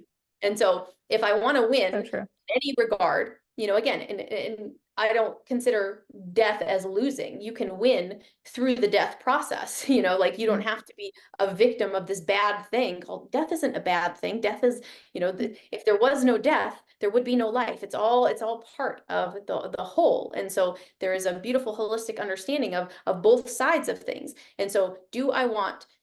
And so if I want to win in any regard, again, and I don't consider death as losing. You can win through the death process. Like, you don't have to be a victim of this bad thing called death. Isn't a bad thing. Death is, if there was no death, there would be no life. It's all part of the whole. And so there is a beautiful holistic understanding of both sides of things. And so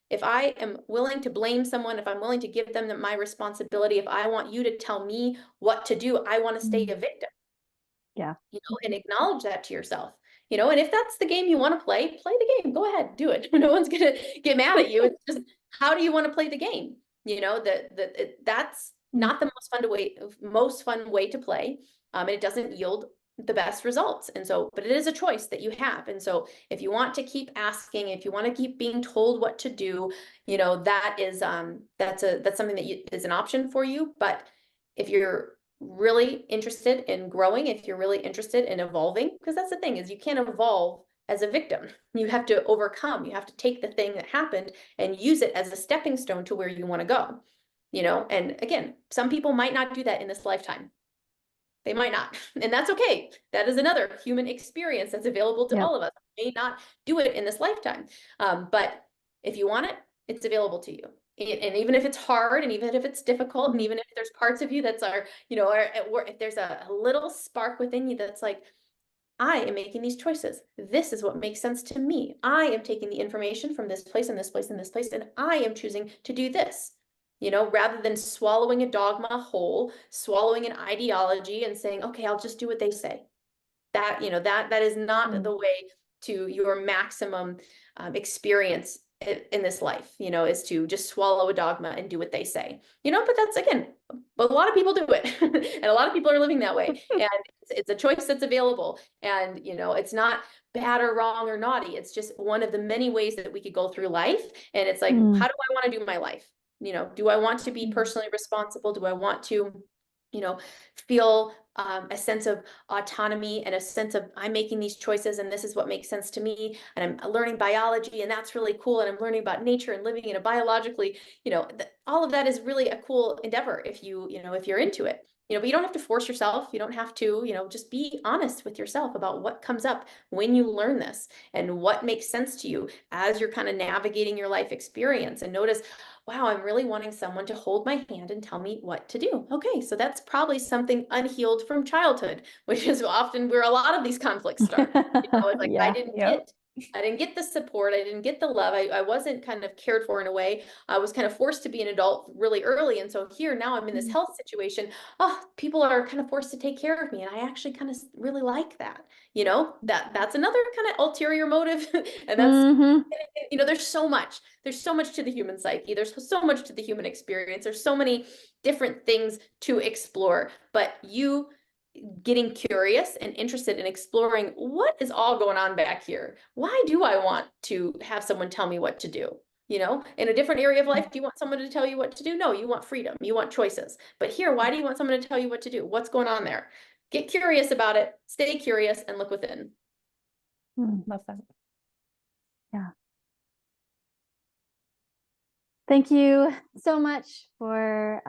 if I am willing to blame someone, if I'm willing to give them my responsibility, if I want you to tell me what to do, I want to stay a victim. Yeah. And acknowledge that to yourself. And if that's the game you want to play the game. Go ahead, do it. No one's gonna get mad at you. It's just, how do you want to play the game? That's not the most fun way to play. And it doesn't yield the best results. And so, but it is a choice that you have. And so if you want to keep asking, if you want to keep being told what to do, that is that's something that is an option for you. But if you're really interested in growing, if you're really interested in evolving, because that's the thing, is you can't evolve as a victim. You have to overcome. You have to take the thing that happened and use it as a stepping stone to where you want to go. And again, some people might not do that in this lifetime. They might not, and that's okay. That is another human experience that's available to all of us. May not do it in this lifetime, but if you want it, it's available to you. And even if it's hard, and even if it's difficult, and even if there's parts of you that's if there's a little spark within you that's like, I am making these choices. This is what makes sense to me. I am taking the information from this place and this place and this place, and I am choosing to do this. Rather than swallowing a dogma whole, swallowing an ideology and saying, okay, I'll just do what they say. That is not the way to your maximum experience in this life, is to just swallow a dogma and do what they say, but that's, again, a lot of people do it. And a lot of people are living that way. And it's a choice that's available. And, it's not bad or wrong or naughty. It's just one of the many ways that we could go through life. And it's like, how do I want to do my life? Do I want to be personally responsible? Do I want to, feel a sense of autonomy and a sense of, I'm making these choices and this is what makes sense to me, and I'm learning biology and that's really cool, and I'm learning about nature and living in a biologically, all of that is really a cool endeavor if if you're into it. But you don't have to force yourself. You don't have to, just be honest with yourself about what comes up when you learn this and what makes sense to you as you're kind of navigating your life experience, and notice, wow, I'm really wanting someone to hold my hand and tell me what to do. Okay, so that's probably something unhealed from childhood, which is often where a lot of these conflicts start. It's like, I didn't get the support. I didn't get the love. I wasn't kind of cared for in a way. I was kind of forced to be an adult really early. And so here now I'm in this health situation. Oh, people are kind of forced to take care of me. And I actually kind of really like that. That's another kind of ulterior motive. And that's, there's so much to the human psyche. There's so much to the human experience. There's so many different things to explore, but you getting curious and interested in exploring what is all going on back here. Why do I want to have someone tell me what to do? In a different area of life, do you want someone to tell you what to do? No, you want freedom. You want choices. But here, why do you want someone to tell you what to do? What's going on there? Get curious about it. Stay curious and look within. Love that. Yeah. Thank you so much for,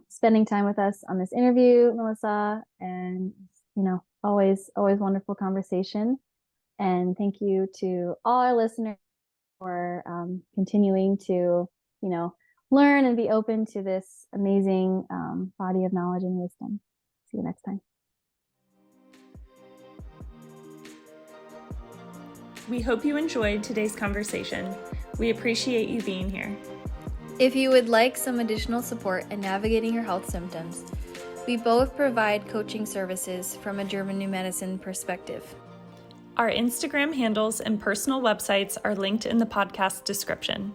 spending time with us on this interview, Melissa, and, always wonderful conversation. And thank you to all our listeners for continuing to, learn and be open to this amazing body of knowledge and wisdom. See you next time. We hope you enjoyed today's conversation. We appreciate you being here. If you would like some additional support in navigating your health symptoms, we both provide coaching services from a German New Medicine perspective. Our Instagram handles and personal websites are linked in the podcast description.